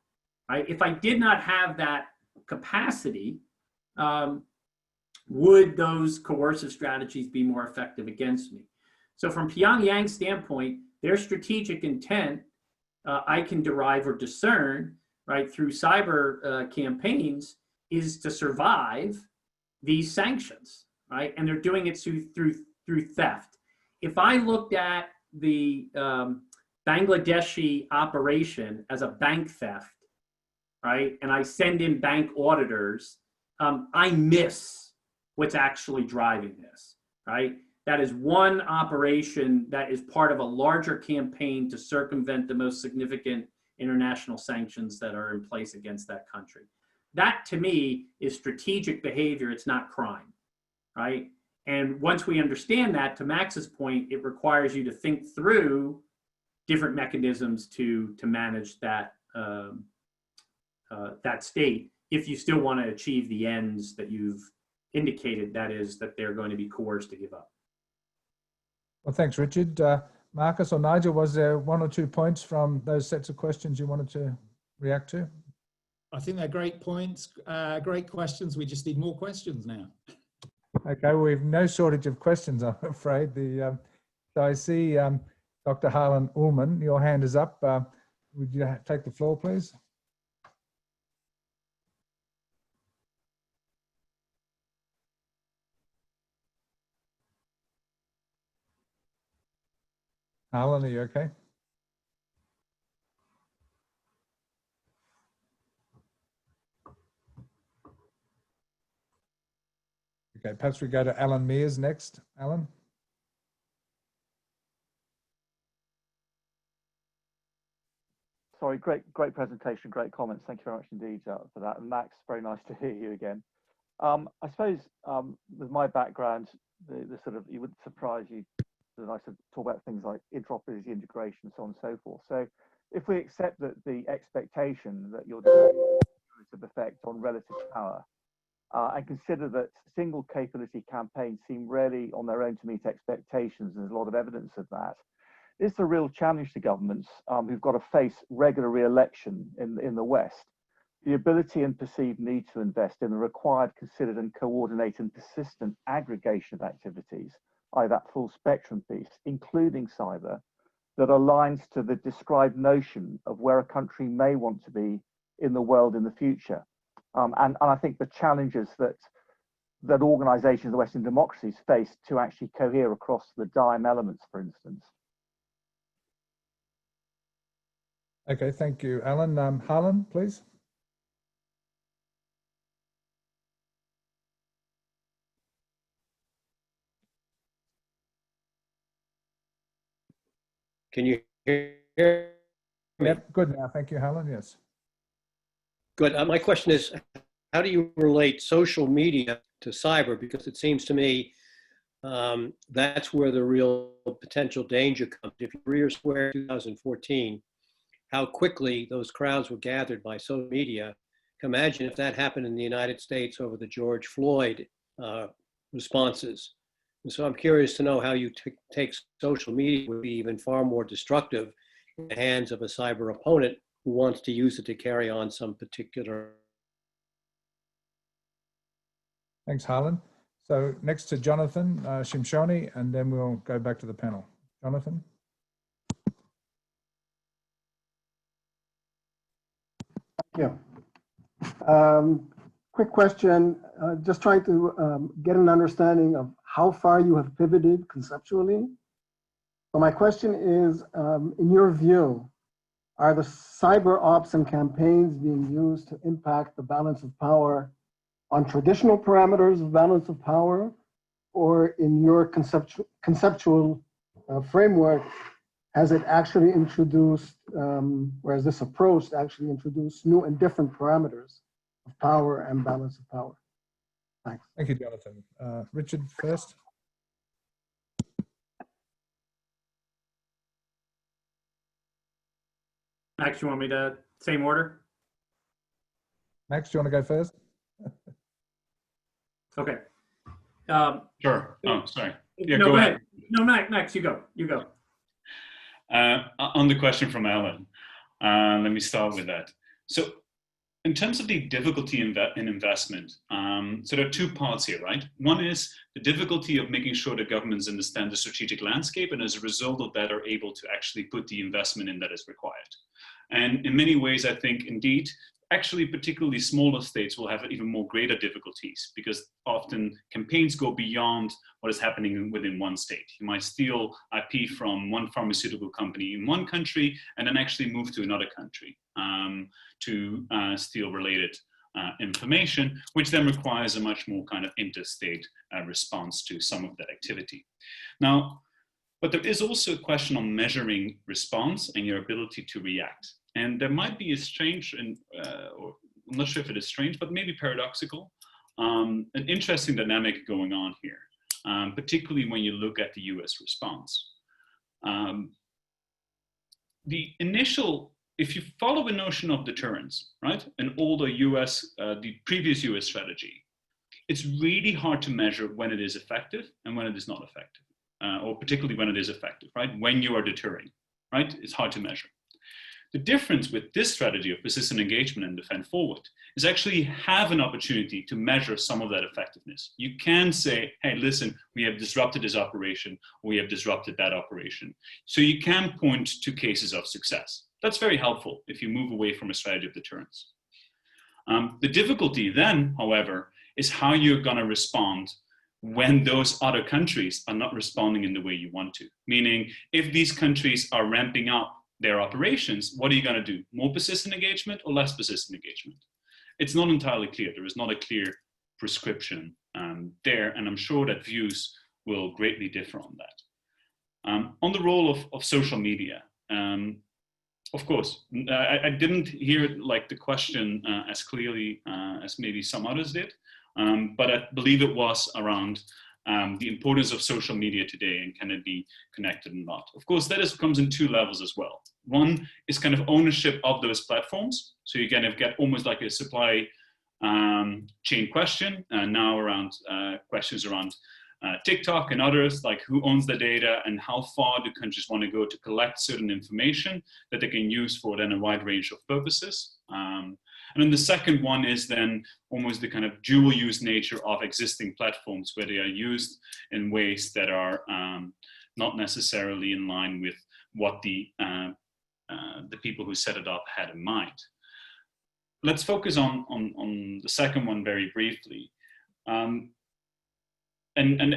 right? If I did not have that capacity, would those coercive strategies be more effective against me? So from Pyongyang's standpoint, their strategic intent, I can derive or discern, right, through cyber campaigns, is to survive these sanctions, right? And they're doing it through theft. If I looked at the Bangladeshi operation as a bank theft, right, and I send in bank auditors, I miss what's actually driving this, right? That is one operation that is part of a larger campaign to circumvent the most significant international sanctions that are in place against that country. That, to me, is strategic behavior. It's not crime, right? And once we understand that, to Max's point, it requires you to think through different mechanisms to manage that, that state if you still want to achieve the ends that you've indicated, that is, that they're going to be coerced to give up. Well, thanks, Richard. Marcus or Nigel, was there one or two points from those sets of questions you wanted to react to? I think they're great points, great questions. We just need more questions now. Okay, we have no shortage of questions, I'm afraid. So I see Dr. Harlan Ullman, your hand is up. Would you take the floor, please? Harlan, are you okay? Okay, perhaps we go to Alan Mears next. Alan? Sorry, great presentation, great comments. Thank you very much indeed for that. And Max, very nice to hear you again. I suppose with my background, the sort of, it wouldn't surprise you that I sort of talk about things like interoperability, integration, so on and so forth. So if we accept that the expectation that you're doing cumulative effect on relative power, and consider that single capability campaigns seem rarely on their own to meet expectations, and there's a lot of evidence of that, it's a real challenge to governments who've got to face regular re-election in the West. The ability and perceived need to invest in the required, considered and coordinated and persistent aggregation of activities, i.e. that full spectrum piece, including cyber, that aligns to the described notion of where a country may want to be in the world in the future. And I think the challenges that organizations of Western democracies face to actually cohere across the DIME elements, for instance. Okay, thank you, Alan. Harlan, please. Can you hear me? Yep, good now. Thank you, Harlan. Yes. Good. My question is, how do you relate social media to cyber? Because it seems to me that's where the real potential danger comes. If you read Square 2014, how quickly those crowds were gathered by social media. Imagine if that happened in the United States over the George Floyd responses. And so I'm curious to know how you take social media would be even far more destructive in the hands of a cyber opponent who wants to use it to carry on some particular. Thanks, Harlan. So next to Jonathan Shimshoni, and then we'll go back to the panel. Jonathan. Thank you. Quick question, just trying to get an understanding of how far you have pivoted conceptually. So my question is, in your view, are the cyber ops and campaigns being used to impact the balance of power on traditional parameters of balance of power, or in your conceptual framework, has it actually introduced, or has this approach actually introduced new and different parameters of power and balance of power? Thanks. Thank you, Jonathan. Richard first. Max, you want me to same order? Max, do you want to go first? Okay. Sure. Oh, sorry. Yeah, no, go ahead. No, Max, you go. You go. On the question from Alan, let me start with that. So in terms of the difficulty in investment, so there are two parts here, right? One is the difficulty of making sure that governments understand the strategic landscape, and as a result of that are able to actually put the investment in that is required. And in many ways, I think indeed, actually particularly smaller states will have even more greater difficulties, because often campaigns go beyond what is happening within one state. You might steal IP from one pharmaceutical company in one country and then actually move to another country to steal related information, which then requires a much more kind of interstate response to some of that activity. Now, but there is also a question on measuring response and your ability to react. And there might be a strange, or I'm not sure if it is strange, but maybe paradoxical, an interesting dynamic going on here, particularly when you look at the US response. The initial, if you follow a notion of deterrence, right, an older the previous US strategy, it's really hard to measure when it is effective and when it is not effective, or particularly when it is effective, right? When you are deterring, right? It's hard to measure. The difference with this strategy of persistent engagement and defend forward is actually have an opportunity to measure some of that effectiveness. You can say, hey, listen, we have disrupted this operation, or we have disrupted that operation. So you can point to cases of success. That's very helpful if you move away from a strategy of deterrence. The difficulty then, however, is how you're going to respond when those other countries are not responding in the way you want to. Meaning, if these countries are ramping up their operations, what are you going to do? More persistent engagement or less persistent engagement? It's not entirely clear. There is not a clear prescription there, and I'm sure that views will greatly differ on that. On the role of social media, of course, I didn't hear like the question as clearly as maybe some others did, but I believe it was around the importance of social media today and can it be connected or not. Of course, that comes in two levels as well. One is kind of ownership of those platforms. So you kind of get almost like a supply chain question now around questions around TikTok and others, like who owns the data and how far do countries want to go to collect certain information that they can use for then a wide range of purposes. And then the second one is then almost the kind of dual use nature of existing platforms where they are used in ways that are not necessarily in line with what the people who set it up had in mind. Let's focus on the second one very briefly. And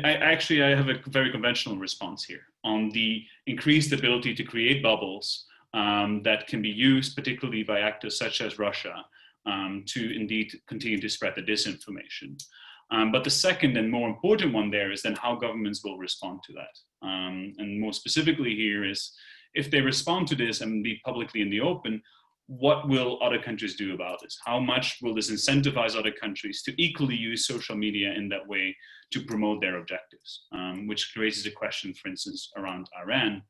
I have a very conventional response here on the increased ability to create bubbles that can be used particularly by actors such as Russia to indeed continue to spread the disinformation. But the second and more important one there is then how governments will respond to that. And more specifically here is if they respond to this and be publicly in the open, what will other countries do about this? How much will this incentivize other countries to equally use social media in that way to promote their objectives? Which raises a question, for instance, around Iran.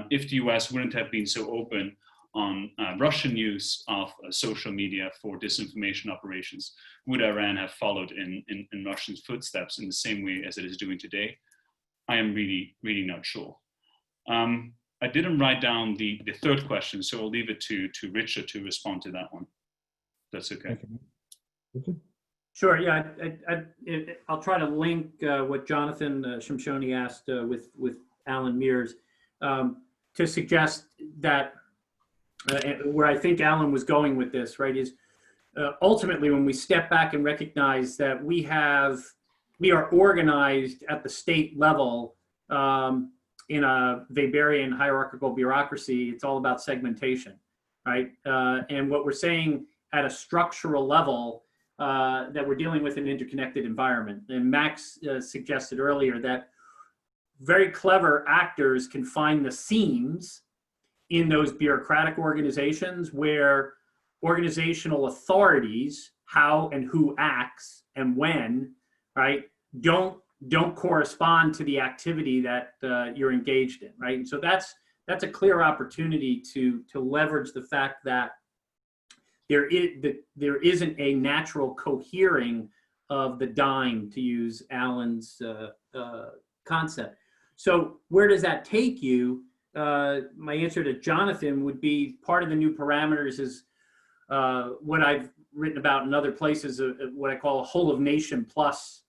If the US wouldn't have been so open on Russian use of social media for disinformation operations, would Iran have followed in Russia's footsteps in the same way as it is doing today? I am really, really not sure. I didn't write down the third question, so I'll leave it to Richard to respond to that one. That's okay. Richard? Sure, yeah, I'll try to link what Jonathan Shimshoni asked with Alan Mears to suggest that where I think Alan was going with this, right, is ultimately when we step back and recognize that we are organized at the state level in a Weberian hierarchical bureaucracy. It's all about segmentation, right? And what we're saying at a structural level that we're dealing with an interconnected environment. And Max suggested earlier that very clever actors can find the seams in those bureaucratic organizations where organizational authorities, how and who acts and when, right, don't correspond to the activity that you're engaged in, right? And so that's a clear opportunity to leverage the fact that there isn't a natural cohering of the dime, to use Alan's concept. So where does that take you? My answer to Jonathan would be part of the new parameters is what I've written about in other places, what I call a whole of nation plus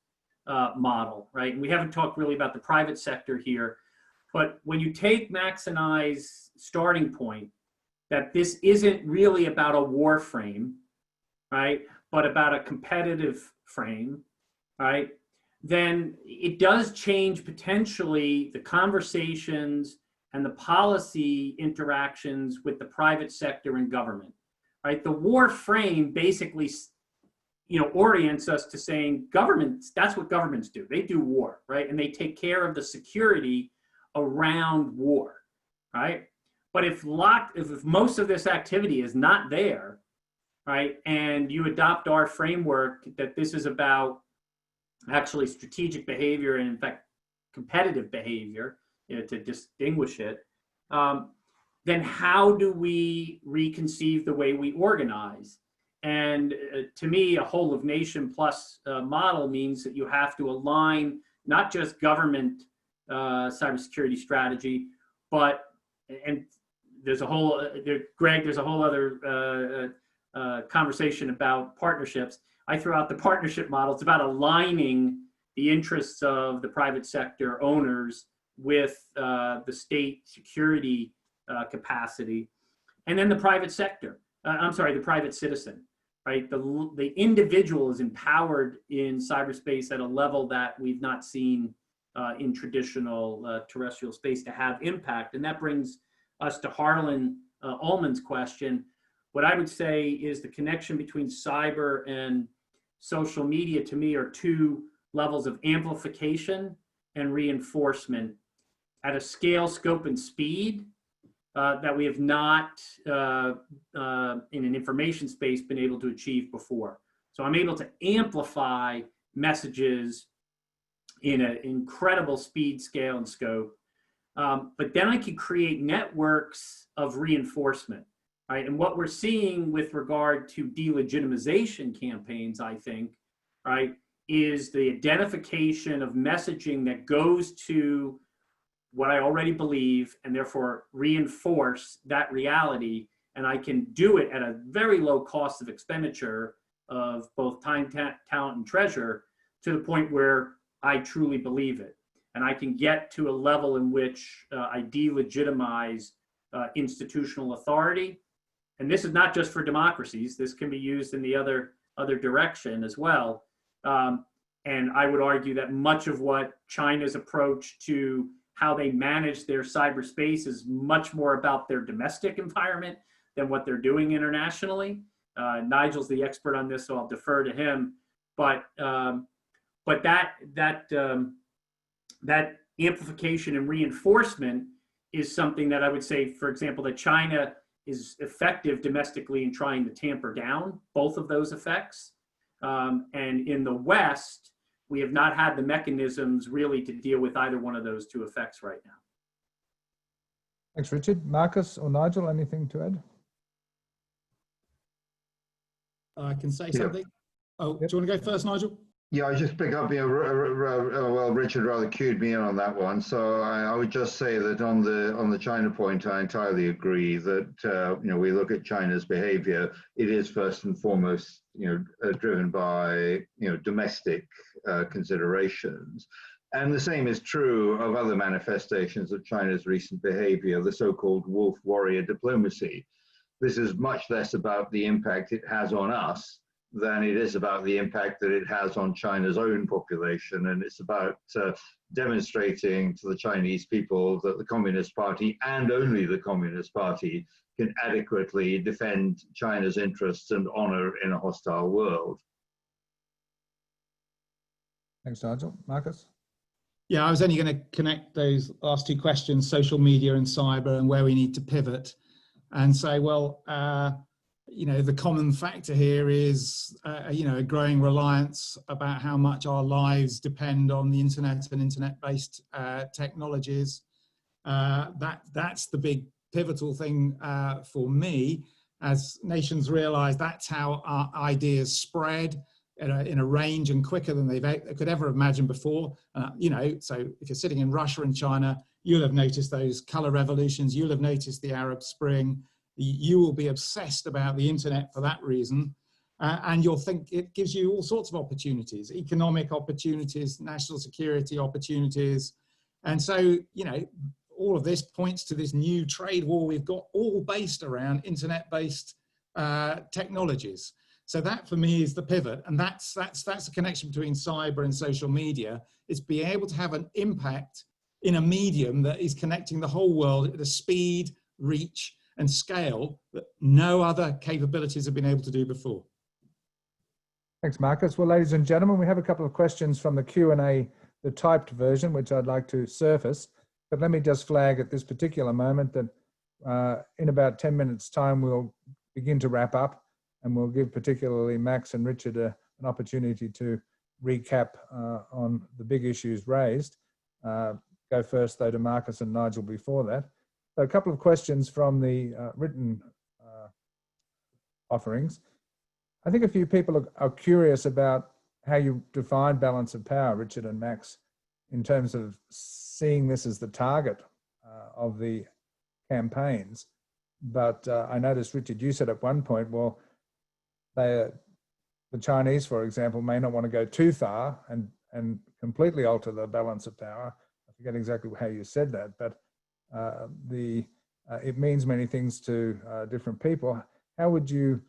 model, right? And we haven't talked really about the private sector here, but when you take Max and I's starting point, that this isn't really about a war frame, right, but about a competitive frame, right, then it does change potentially the conversations and the policy interactions with the private sector and government, right? The war frame basically, orients us to saying governments, that's what governments do. They do war, right? And they take care of the security around war, right? But if most of this activity is not there, right, and you adopt our framework that this is about actually strategic behavior and in fact competitive behavior, to distinguish it, then how do we reconceive the way we organize? And to me, a whole of nation plus model means that you have to align not just government cybersecurity strategy, but and there's a whole, Greg, there's a whole other conversation about partnerships. I throw out the partnership model. It's about aligning the interests of the private sector owners with the state security capacity, and then the private sector. I'm sorry, the private citizen, right? The individual is empowered in cyberspace at a level that we've not seen in traditional terrestrial space to have impact. And that brings us to Harlan Ullman's question. What I would say is the connection between cyber and social media, to me, are two levels of amplification and reinforcement at a scale, scope, and speed that we have not, in an information space, been able to achieve before. So I'm able to amplify messages in an incredible speed, scale, and scope. But then I can create networks of reinforcement, right? And what we're seeing with regard to delegitimization campaigns, I think, right, is the identification of messaging that goes to what I already believe and therefore reinforce that reality. And I can do it at a very low cost of expenditure of both time, talent, and treasure, to the point where I truly believe it. And I can get to a level in which I delegitimize institutional authority. And this is not just for democracies. This can be used in the other direction as well. And I would argue that much of what China's approach to how they manage their cyberspace is much more about their domestic environment than what they're doing internationally. Nigel's the expert on this, so I'll defer to him. But that amplification and reinforcement is something that I would say, for example, that China is effective domestically in trying to tamper down both of those effects. And in the West, we have not had the mechanisms really to deal with either one of those two effects right now. Thanks, Richard. Marcus or Nigel, anything to add? I can say something. Oh, do you want to go first, Nigel? Yeah, I just pick up, well, Richard rather cued me in on that one. So I would just say that on the China point, I entirely agree that, we look at China's behavior, it is first and foremost, driven by, domestic considerations. And the same is true of other manifestations of China's recent behavior, the so-called wolf warrior diplomacy. This is much less about the impact it has on us than it is about the impact that it has on China's own population. And it's about demonstrating to the Chinese people that the Communist Party, and only the Communist Party, can adequately defend China's interests and honor in a hostile world. Thanks, Nigel. Marcus? Yeah, I was only going to connect those last two questions, social media and cyber, and where we need to pivot, and say, well, the common factor here is, a growing reliance about how much our lives depend on the internet and internet-based technologies. That's the big pivotal thing for me, as nations realize that's how our ideas spread in a range and quicker than they could ever imagine before. So if you're sitting in Russia and China, you'll have noticed those color revolutions, you'll have noticed the Arab Spring. You will be obsessed about the internet for that reason, and you'll think it gives you all sorts of opportunities, economic opportunities, national security opportunities. And so, all of this points to this new trade war we've got, all based around internet-based technologies. So that for me is the pivot, and that's the connection between cyber and social media. It's being able to have an impact in a medium that is connecting the whole world at a speed, reach, and scale that no other capabilities have been able to do before. Thanks, Marcus. Well, ladies and gentlemen, we have a couple of questions from the Q&A, the typed version, which I'd like to surface. But let me just flag at this particular moment that in about 10 minutes' time, we'll begin to wrap up, and we'll give particularly Max and Richard an opportunity to recap on the big issues raised. Go first, though, to Marcus and Nigel before that. So a couple of questions from the written offerings. I think a few people are curious about how you define balance of power, Richard and Max, in terms of seeing this as the target of the campaigns. But I noticed, Richard, you said at one point, well, the Chinese, for example, may not want to go too far and completely alter the balance of power. I forget exactly how you said that, but it means many things to different people. How would you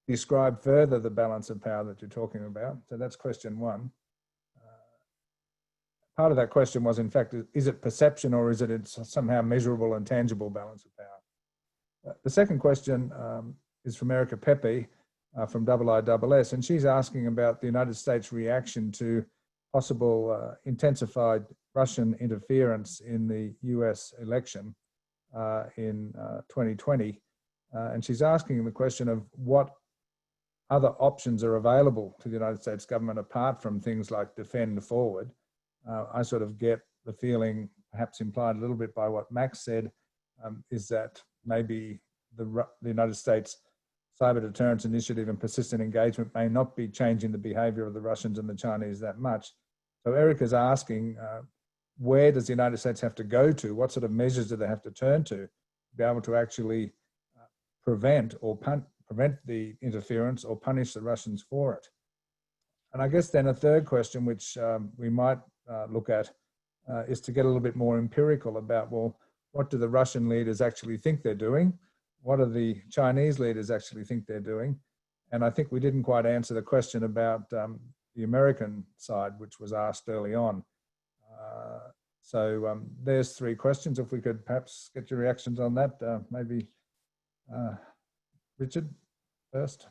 describe further the balance of power that you're talking about? So that's question one. Part of that question was, in fact, is it perception or is it somehow measurable and tangible balance of power? The second question is from Erica Pepe from IISS, and she's asking about the United States reaction to possible intensified Russian interference in the US election in 2020. And she's asking the question of what other options are available to the United States government apart from things like defend forward. I sort of get the feeling, perhaps implied a little bit by what Max said, is that maybe the United States cyber deterrence initiative and persistent engagement may not be changing the behavior of the Russians and the Chinese that much. So Erica's asking, where does the United States have to go to? What sort of measures do they have to turn to be able to actually prevent the interference or punish the Russians for it? And I guess then a third question, which we might look at, is to get a little bit more empirical about, well, what do the Russian leaders actually think they're doing? What do the Chinese leaders actually think they're doing? And I think we didn't quite answer the question about the American side, which was asked early on. So there's three questions. If we could perhaps get your reactions on that, maybe Richard first.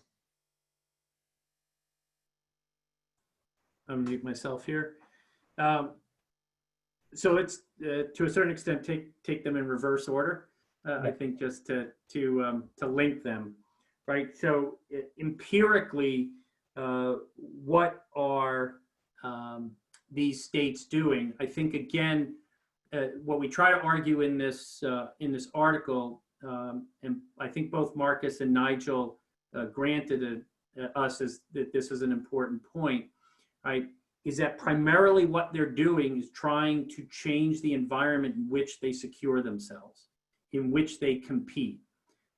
Unmute myself here. So let's, to a certain extent, take them in reverse order. I think just to link them, right? So empirically, what are these states doing? I think again, what we try to argue in this article, and I think both Marcus and Nigel granted us is that this is an important point, right? Is that primarily what they're doing is trying to change the environment in which they secure themselves, in which they compete.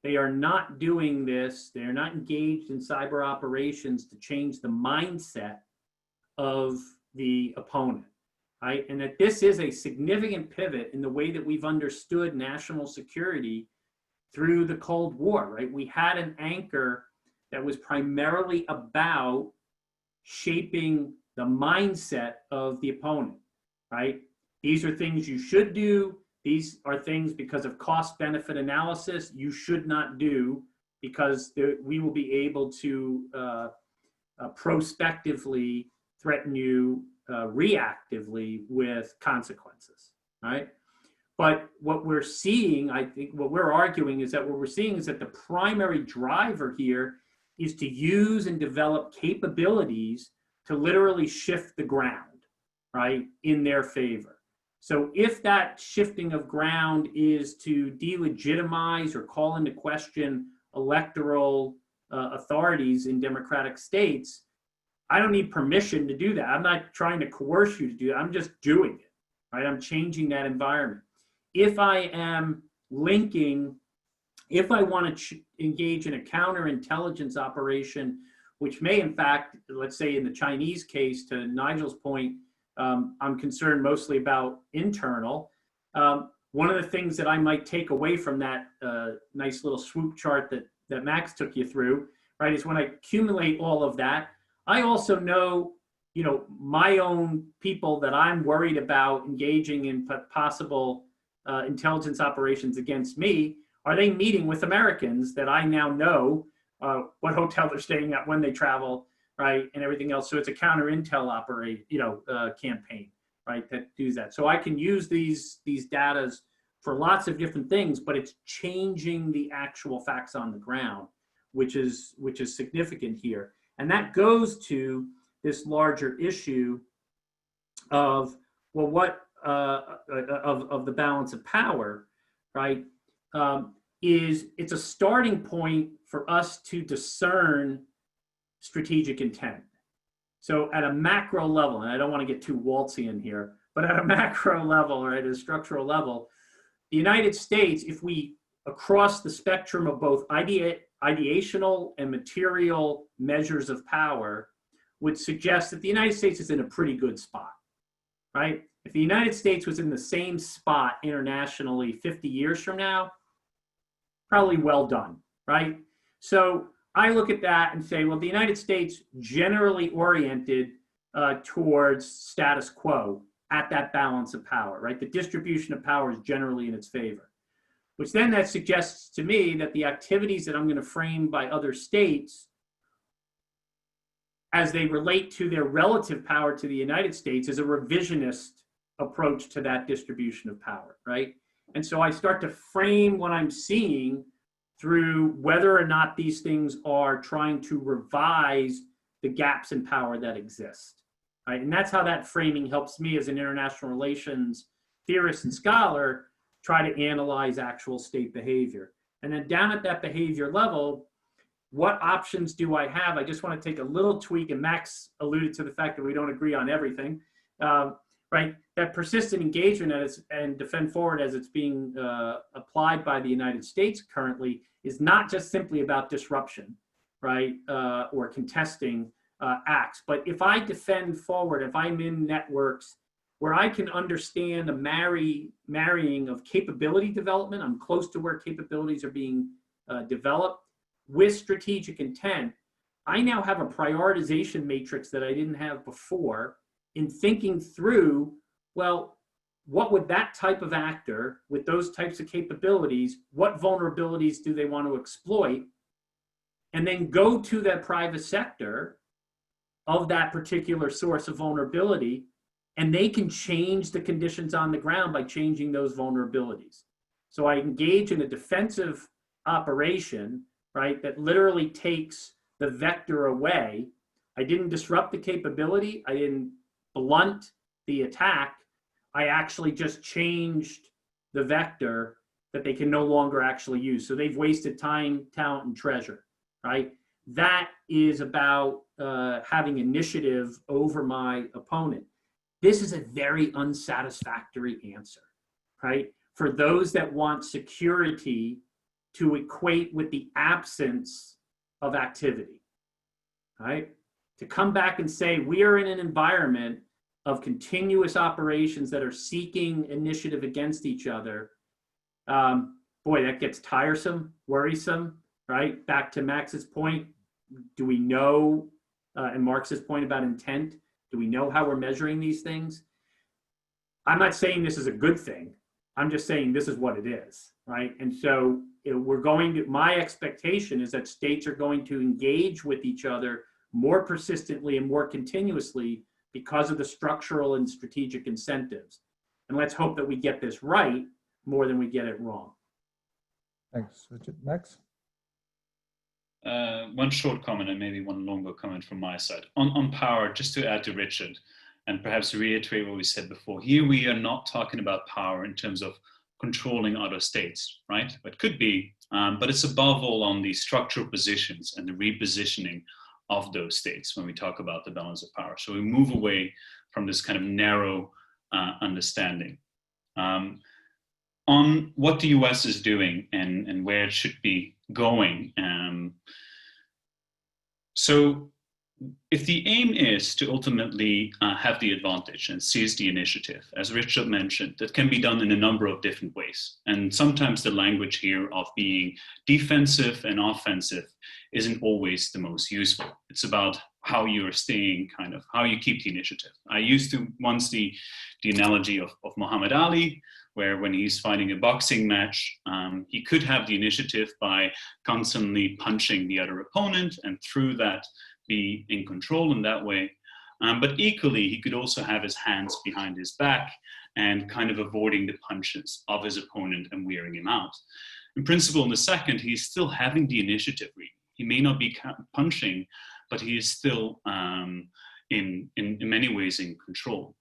They are not doing this, they're not engaged in cyber operations to change the mindset of the opponent, right? And that this is a significant pivot in the way that we've understood national security through the Cold War, right? We had an anchor that was primarily about shaping the mindset of the opponent, right? These are things you should do. These are things, because of cost-benefit analysis, you should not do, because we will be able to prospectively threaten you reactively with consequences, right? But what we're seeing, I think what we're arguing is that what we're seeing is that the primary driver here is to use and develop capabilities to literally shift the ground, right, in their favor. So if that shifting of ground is to delegitimize or call into question electoral authorities in democratic states, I don't need permission to do that. I'm not trying to coerce you to do that. I'm just doing it, right? I'm changing that environment. If I am linking, if I want to engage in a counterintelligence operation, which may in fact, let's say in the Chinese case, to Nigel's point, I'm concerned mostly about internal. One of the things that I might take away from that nice little swoop chart that Max took you through, right, is when I accumulate all of that, I also know, you know, my own people that I'm worried about engaging in possible intelligence operations against me. Are they meeting with Americans that I now know what hotel they're staying at, when they travel, right, and everything else? So it's a counter intel campaign, right, that does that. So I can use these data for lots of different things, but it's changing the actual facts on the ground, which is significant here. And that goes to this larger issue of, well, what of the balance of power, right? It's a starting point for us to discern strategic intent. So at a macro level, and I don't want to get too Waltzian here, but at a macro level or at a structural level, the United States, if we across the spectrum of both ideational and material measures of power would suggest that the United States is in a pretty good spot, right? If the United States was in the same spot internationally 50 years from now, probably well done, right? So I look at that and say, well, the United States generally oriented towards status quo at that balance of power, right? The distribution of power is generally in its favor, which then that suggests to me that the activities that I'm going to frame by other states as they relate to their relative power to the United States is a revisionist approach to that distribution of power, right? And so I start to frame what I'm seeing through whether or not these things are trying to revise the gaps in power that exist, right? And that's how that framing helps me as an international relations theorist and scholar try to analyze actual state behavior. And then down at that behavior level, what options do I have? I just want to take a little tweak, and Max alluded to the fact that we don't agree on everything, right? That persistent engagement and defend forward as it's being applied by the United States currently is not just simply about disruption, right? Or contesting acts. But if I defend forward, if I'm in networks where I can understand the marrying of capability development, I'm close to where capabilities are being developed with strategic intent, I now have a prioritization matrix that I didn't have before in thinking through, well, what would that type of actor with those types of capabilities, what vulnerabilities do they want to exploit? And then go to that private sector of that particular source of vulnerability, and they can change the conditions on the ground by changing those vulnerabilities. So I engage in a defensive operation, right, that literally takes the vector away. I didn't disrupt the capability. I didn't blunt the attack. I actually just changed the vector that they can no longer actually use. So they've wasted time, talent, and treasure, right? That is about having initiative over my opponent. This is a very unsatisfactory answer, right? For those that want security to equate with the absence of activity, right? To come back and say, we are in an environment of continuous operations that are seeking initiative against each other. Boy, that gets tiresome, worrisome, right? Back to Max's point, do we know, and Marx's point about intent, do we know how we're measuring these things? I'm not saying this is a good thing. I'm just saying this is what it is, right? And so we're going to, my expectation is that states are going to engage with each other more persistently and more continuously because of the structural and strategic incentives. And let's hope that we get this right more than we get it wrong. Thanks, Richard. Max? One short comment and maybe one longer comment from my side. On power, just to add to Richard, and perhaps reiterate what we said before, here we are not talking about power in terms of controlling other states, right? It could be, but it's above all on the structural positions and the repositioning of those states when we talk about the balance of power. So we move away from this kind of narrow understanding. On what the US is doing and where it should be going. So if the aim is to ultimately have the advantage and seize the initiative, as Richard mentioned, that can be done in a number of different ways. And sometimes the language here of being defensive and offensive isn't always the most useful. It's about how you're staying, kind of how you keep the initiative. I used to once the analogy of Muhammad Ali, where when he's fighting a boxing match, he could have the initiative by constantly punching the other opponent and through that be in control in that way. But equally, he could also have his hands behind his back and kind of avoiding the punches of his opponent and wearing him out. In principle, in the second, he's still having the initiative really. He may not be punching, but he is still in many ways in control.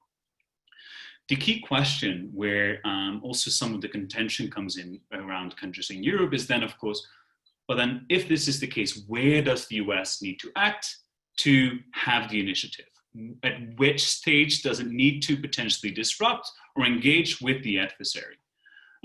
The key question where also some of the contention comes in around countries in Europe is then, of course, but then if this is the case, where does the US need to act to have the initiative? At which stage does it need to potentially disrupt or engage with the adversary?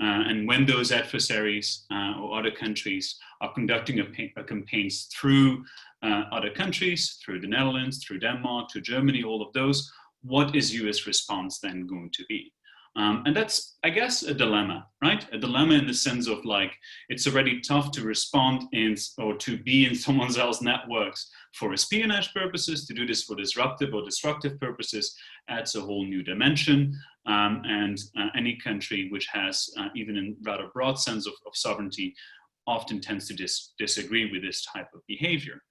And when those adversaries or other countries are conducting campaigns through other countries, through the Netherlands, through Denmark, through Germany, all of those, what is US response then going to be? And that's, I guess, a dilemma, right? A dilemma in the sense of like, it's already tough to respond in or to be in someone else's networks for espionage purposes. To do this for disruptive or destructive purposes adds a whole new dimension. Any country which has even in rather broad sense of sovereignty often tends to disagree with this type of behavior.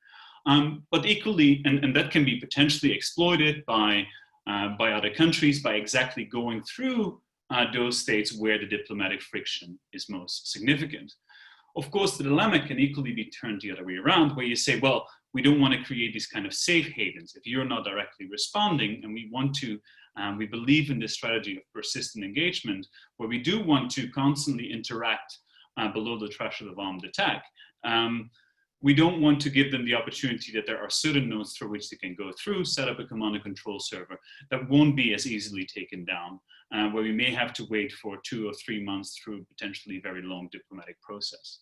But equally, and that can be potentially exploited by other countries by exactly going through those states where the diplomatic friction is most significant. Of course, the dilemma can equally be turned the other way around, where you say, well, we don't want to create these kind of safe havens. If you're not directly responding, and we want to, we believe in this strategy of persistent engagement, where we do want to constantly interact below the threshold of armed attack. We don't want to give them the opportunity that there are certain nodes through which they can go through, set up a command and control server that won't be as easily taken down, where we may have to wait for 2 or 3 months through potentially very long diplomatic process.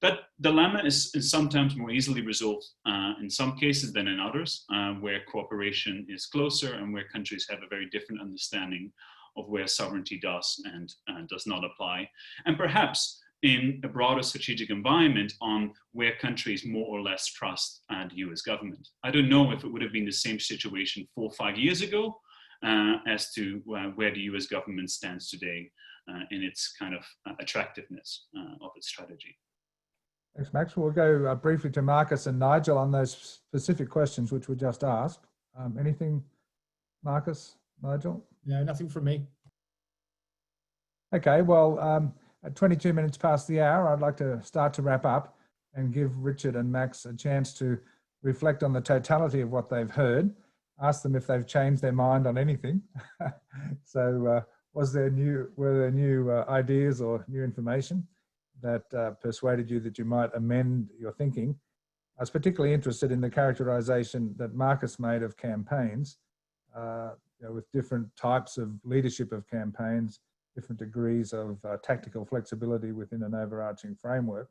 That dilemma is sometimes more easily resolved in some cases than in others, where cooperation is closer and where countries have a very different understanding of where sovereignty does and does not apply. And perhaps in a broader strategic environment on where countries more or less trust the US government. I don't know if it would have been the same situation 4 or 5 years ago as to where the US government stands today in its kind of attractiveness of its strategy. Thanks, Max. We'll go briefly to Marcus and Nigel on those specific questions which were just asked. Anything, Marcus, Nigel? No, nothing from me. Okay, well, at 22 minutes past the hour, I'd like to start to wrap up and give Richard and Max a chance to reflect on the totality of what they've heard, ask them if they've changed their mind on anything. So were there new ideas or new information that persuaded you that you might amend your thinking? I was particularly interested in the characterization that Marcus made of campaigns, with different types of leadership of campaigns, different degrees of tactical flexibility within an overarching framework.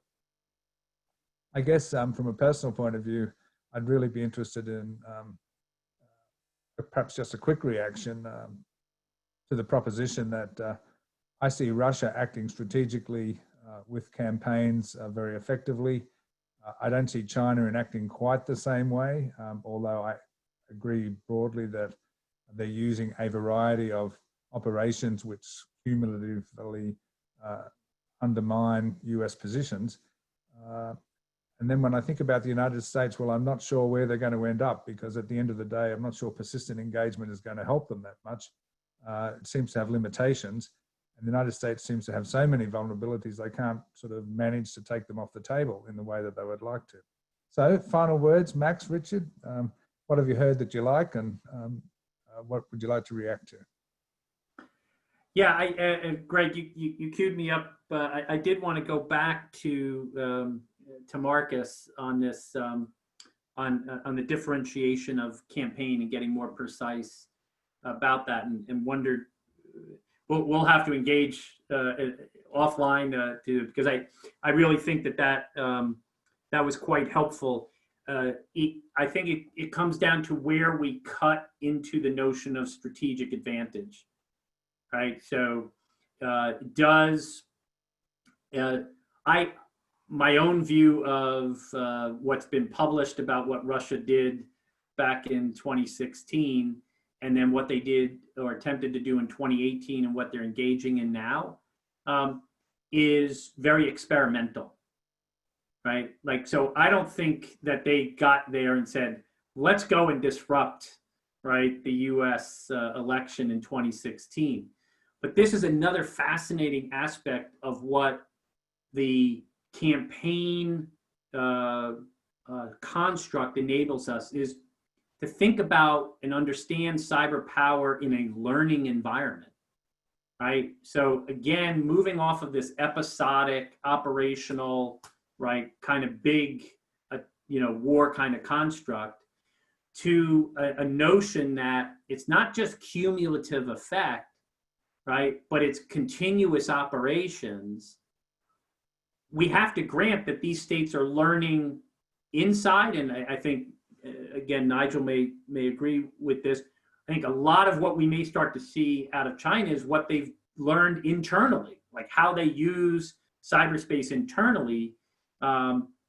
I guess from a personal point of view, I'd really be interested in perhaps just a quick reaction to the proposition that I see Russia acting strategically with campaigns very effectively. I don't see China enacting quite the same way, although I agree broadly that they're using a variety of operations which cumulatively undermine US positions. And then when I think about the United States, well, I'm not sure where they're going to end up, because at the end of the day, I'm not sure persistent engagement is going to help them that much. It seems to have limitations, and the United States seems to have so many vulnerabilities, they can't sort of manage to take them off the table in the way that they would like to. So final words, Max, Richard, what have you heard that you like, and what would you like to react to? Yeah, Greg, you queued me up. I did want to go back to Marcus on this, on the differentiation of campaign and getting more precise about that, and wondered, we'll have to engage offline because I really think that was quite helpful. I think it comes down to where we cut into the notion of strategic advantage. Right. So my own view of what's been published about what Russia did back in 2016, and then what they did or attempted to do in 2018 and what they're engaging in now is very experimental. Right. Like, so I don't think that they got there and said, let's go and disrupt, right, the US election in 2016. But this is another fascinating aspect of what the campaign construct enables us, is to think about and understand cyber power in a learning environment, right? So again, moving off of this episodic, operational, right, kind of big, war kind of construct, to a notion that it's not just cumulative effect, right? But it's continuous operations. We have to grant that these states are learning inside, and I think, again, Nigel may agree with this. I think a lot of what we may start to see out of China is what they've learned internally, like how they use cyberspace internally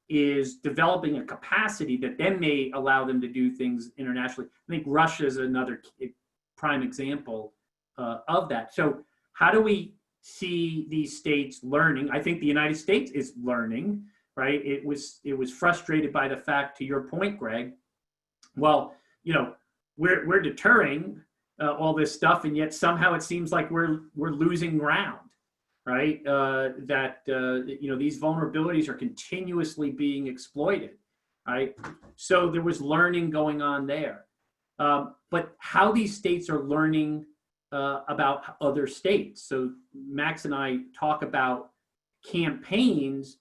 is developing a capacity that then may allow them to do things internationally. I think Russia is another prime example of that. So how do we see these states learning? I think the United States is learning, right? It was frustrated by the fact, to your point, Greg, well, you know, we're deterring all this stuff, and yet somehow it seems like we're losing ground, right? You know, these vulnerabilities are continuously being exploited, right? So there was learning going on there. But how these states are learning about other states. So Max and I talk about campaigns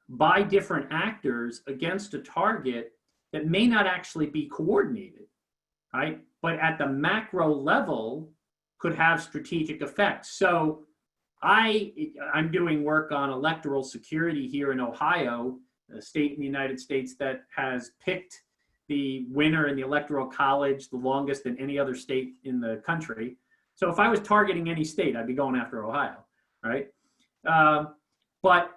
by different actors against a target that may not actually be coordinated, right? But at the macro level could have strategic effects. So I'm doing work on electoral security here in Ohio, a state in the United States that has picked the winner in the Electoral College the longest in any other state in the country. So if I was targeting any state, I'd be going after Ohio, right? But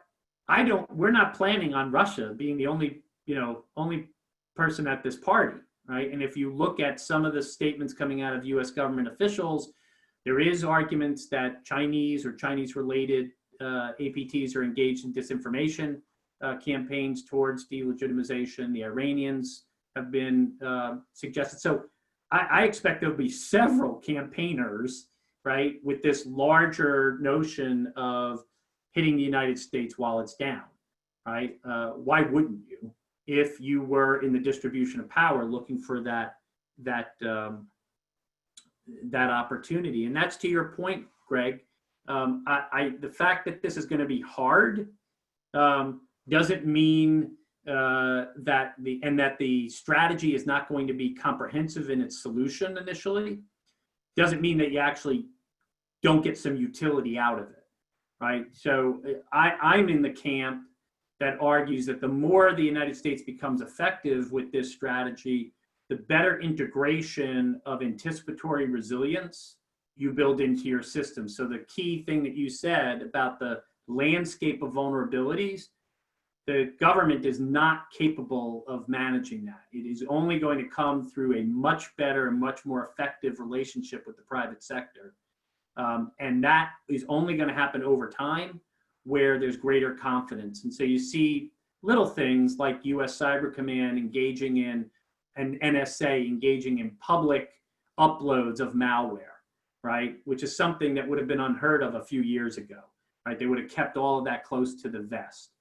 we're not planning on Russia being the only person at this party, right? And if you look at some of the statements coming out of US government officials, there is arguments that Chinese or Chinese-related APTs are engaged in disinformation campaigns towards delegitimization. The Iranians have been suggested. So I expect there'll be several campaigners, right, with this larger notion of hitting the United States while it's down, right? Why wouldn't you, if you were in the distribution of power looking for that opportunity? And that's to your point, Greg. The fact that this is going to be hard doesn't mean that the strategy is not going to be comprehensive in its solution initially. Doesn't mean that you actually don't get some utility out of it, right? So I'm in the camp that argues that the more the United States becomes effective with this strategy, the better integration of anticipatory resilience you build into your system. So the key thing that you said about the landscape of vulnerabilities, the government is not capable of managing that. It is only going to come through a much better and much more effective relationship with the private sector. And that is only going to happen over time where there's greater confidence. And so you see little things like US Cyber Command engaging in, and NSA engaging in public uploads of malware, right? Which is something that would have been unheard of a few years ago, right? They would have kept all of that close to the vest.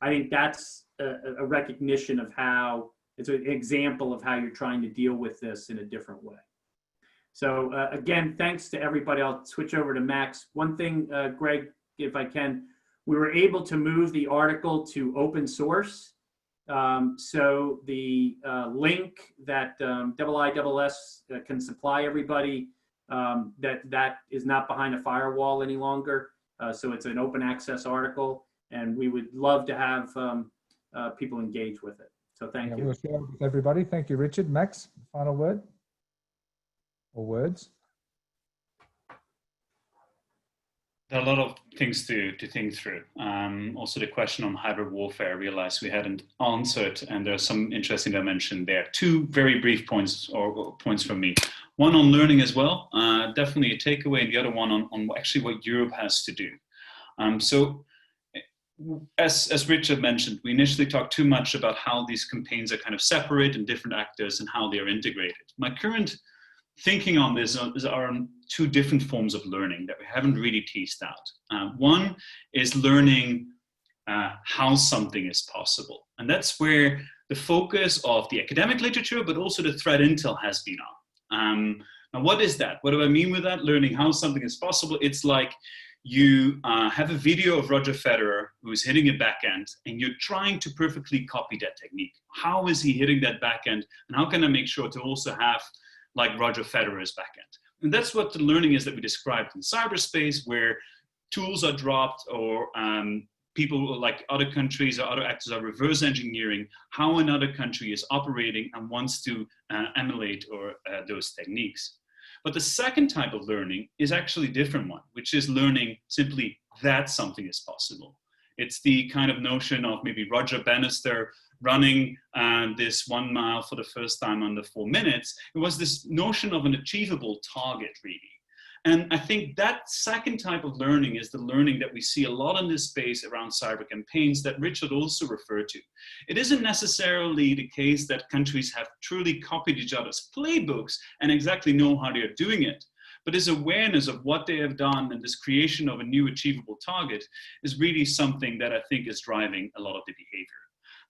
I think that's a recognition of how, it's an example of how you're trying to deal with this in a different way. So again, thanks to everybody. I'll switch over to Max. One thing, Greg, if I can, we were able to move the article to open source. So the link that IISS can supply everybody, that is not behind a firewall any longer. So it's an open access article, and we would love to have people engage with it. So thank you. We'll share it with everybody. Thank you, Richard. Max, final word or words? There are a lot of things to think through. Also the question on hybrid warfare, I realized we hadn't answered, and there's some interesting dimension there. Two very brief points or points from me. One on learning as well, definitely a takeaway, and the other one on actually what Europe has to do. So as Richard mentioned, we initially talked too much about how these campaigns are kind of separate and different actors and how they are integrated. My current thinking on this are on two different forms of learning that we haven't really teased out. One is learning how something is possible. And that's where the focus of the academic literature, but also the threat intel has been on. Now, what is that? What do I mean with that? Learning how something is possible. It's like you have a video of Roger Federer who's hitting a backhand, and you're trying to perfectly copy that technique. How is he hitting that backhand? And how can I make sure to also have like Roger Federer's backhand? And that's what the learning is that we described in cyberspace, where tools are dropped, or people like other countries or other actors are reverse engineering how another country is operating and wants to emulate or those techniques. But the second type of learning is actually a different one, which is learning simply that something is possible. It's the kind of notion of maybe Roger Bannister running this 1 mile for the first time under 4 minutes. It was this notion of an achievable target, really. And I think that second type of learning is the learning that we see a lot in this space around cyber campaigns that Richard also referred to. It isn't necessarily the case that countries have truly copied each other's playbooks and exactly know how they're doing it. But this awareness of what they have done and this creation of a new achievable target is really something that I think is driving a lot of the behavior.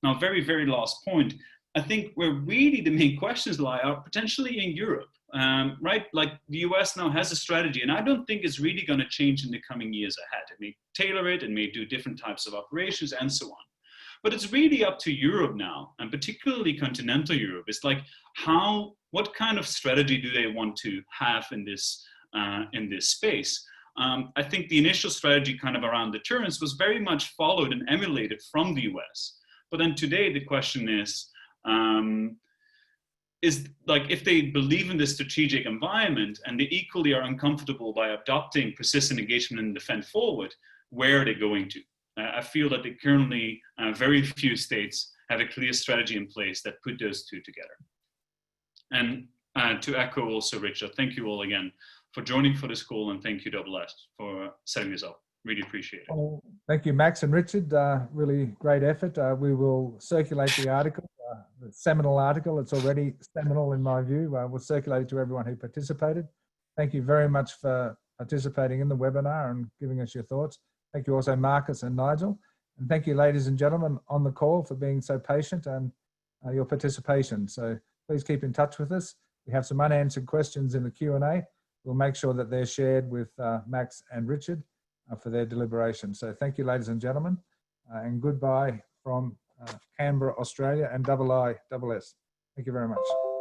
Now, very, very last point, I think where really the main questions lie are potentially in Europe, right? Like the US now has a strategy, and I don't think it's really going to change in the coming years ahead. It may tailor it, and may do different types of operations and so on. But it's really up to Europe now, and particularly continental Europe. It's like what kind of strategy do they want to have in this space? I think the initial strategy kind of around deterrence was very much followed and emulated from the US. But then today the question is like, if they believe in this strategic environment and they equally are uncomfortable by adopting persistent engagement and defend forward, where are they going to? I feel that they currently, very few states have a clear strategy in place that put those two together. And to echo also, Richard, thank you all again for joining for this call, and thank you, SS, for setting this up. Really appreciate it. Well, thank you, Max and Richard. Really great effort. We will circulate the article, the seminal article. It's already seminal in my view. We'll circulate it to everyone who participated. Thank you very much for participating in the webinar and giving us your thoughts. Thank you also, Marcus and Nigel. And thank you, ladies and gentlemen, on the call for being so patient and your participation. So please keep in touch with us. We have some unanswered questions in the Q&A. We'll make sure that they're shared with Max and Richard for their deliberation. So thank you, ladies and gentlemen, and goodbye from Canberra, Australia, and IISS. Thank you very much.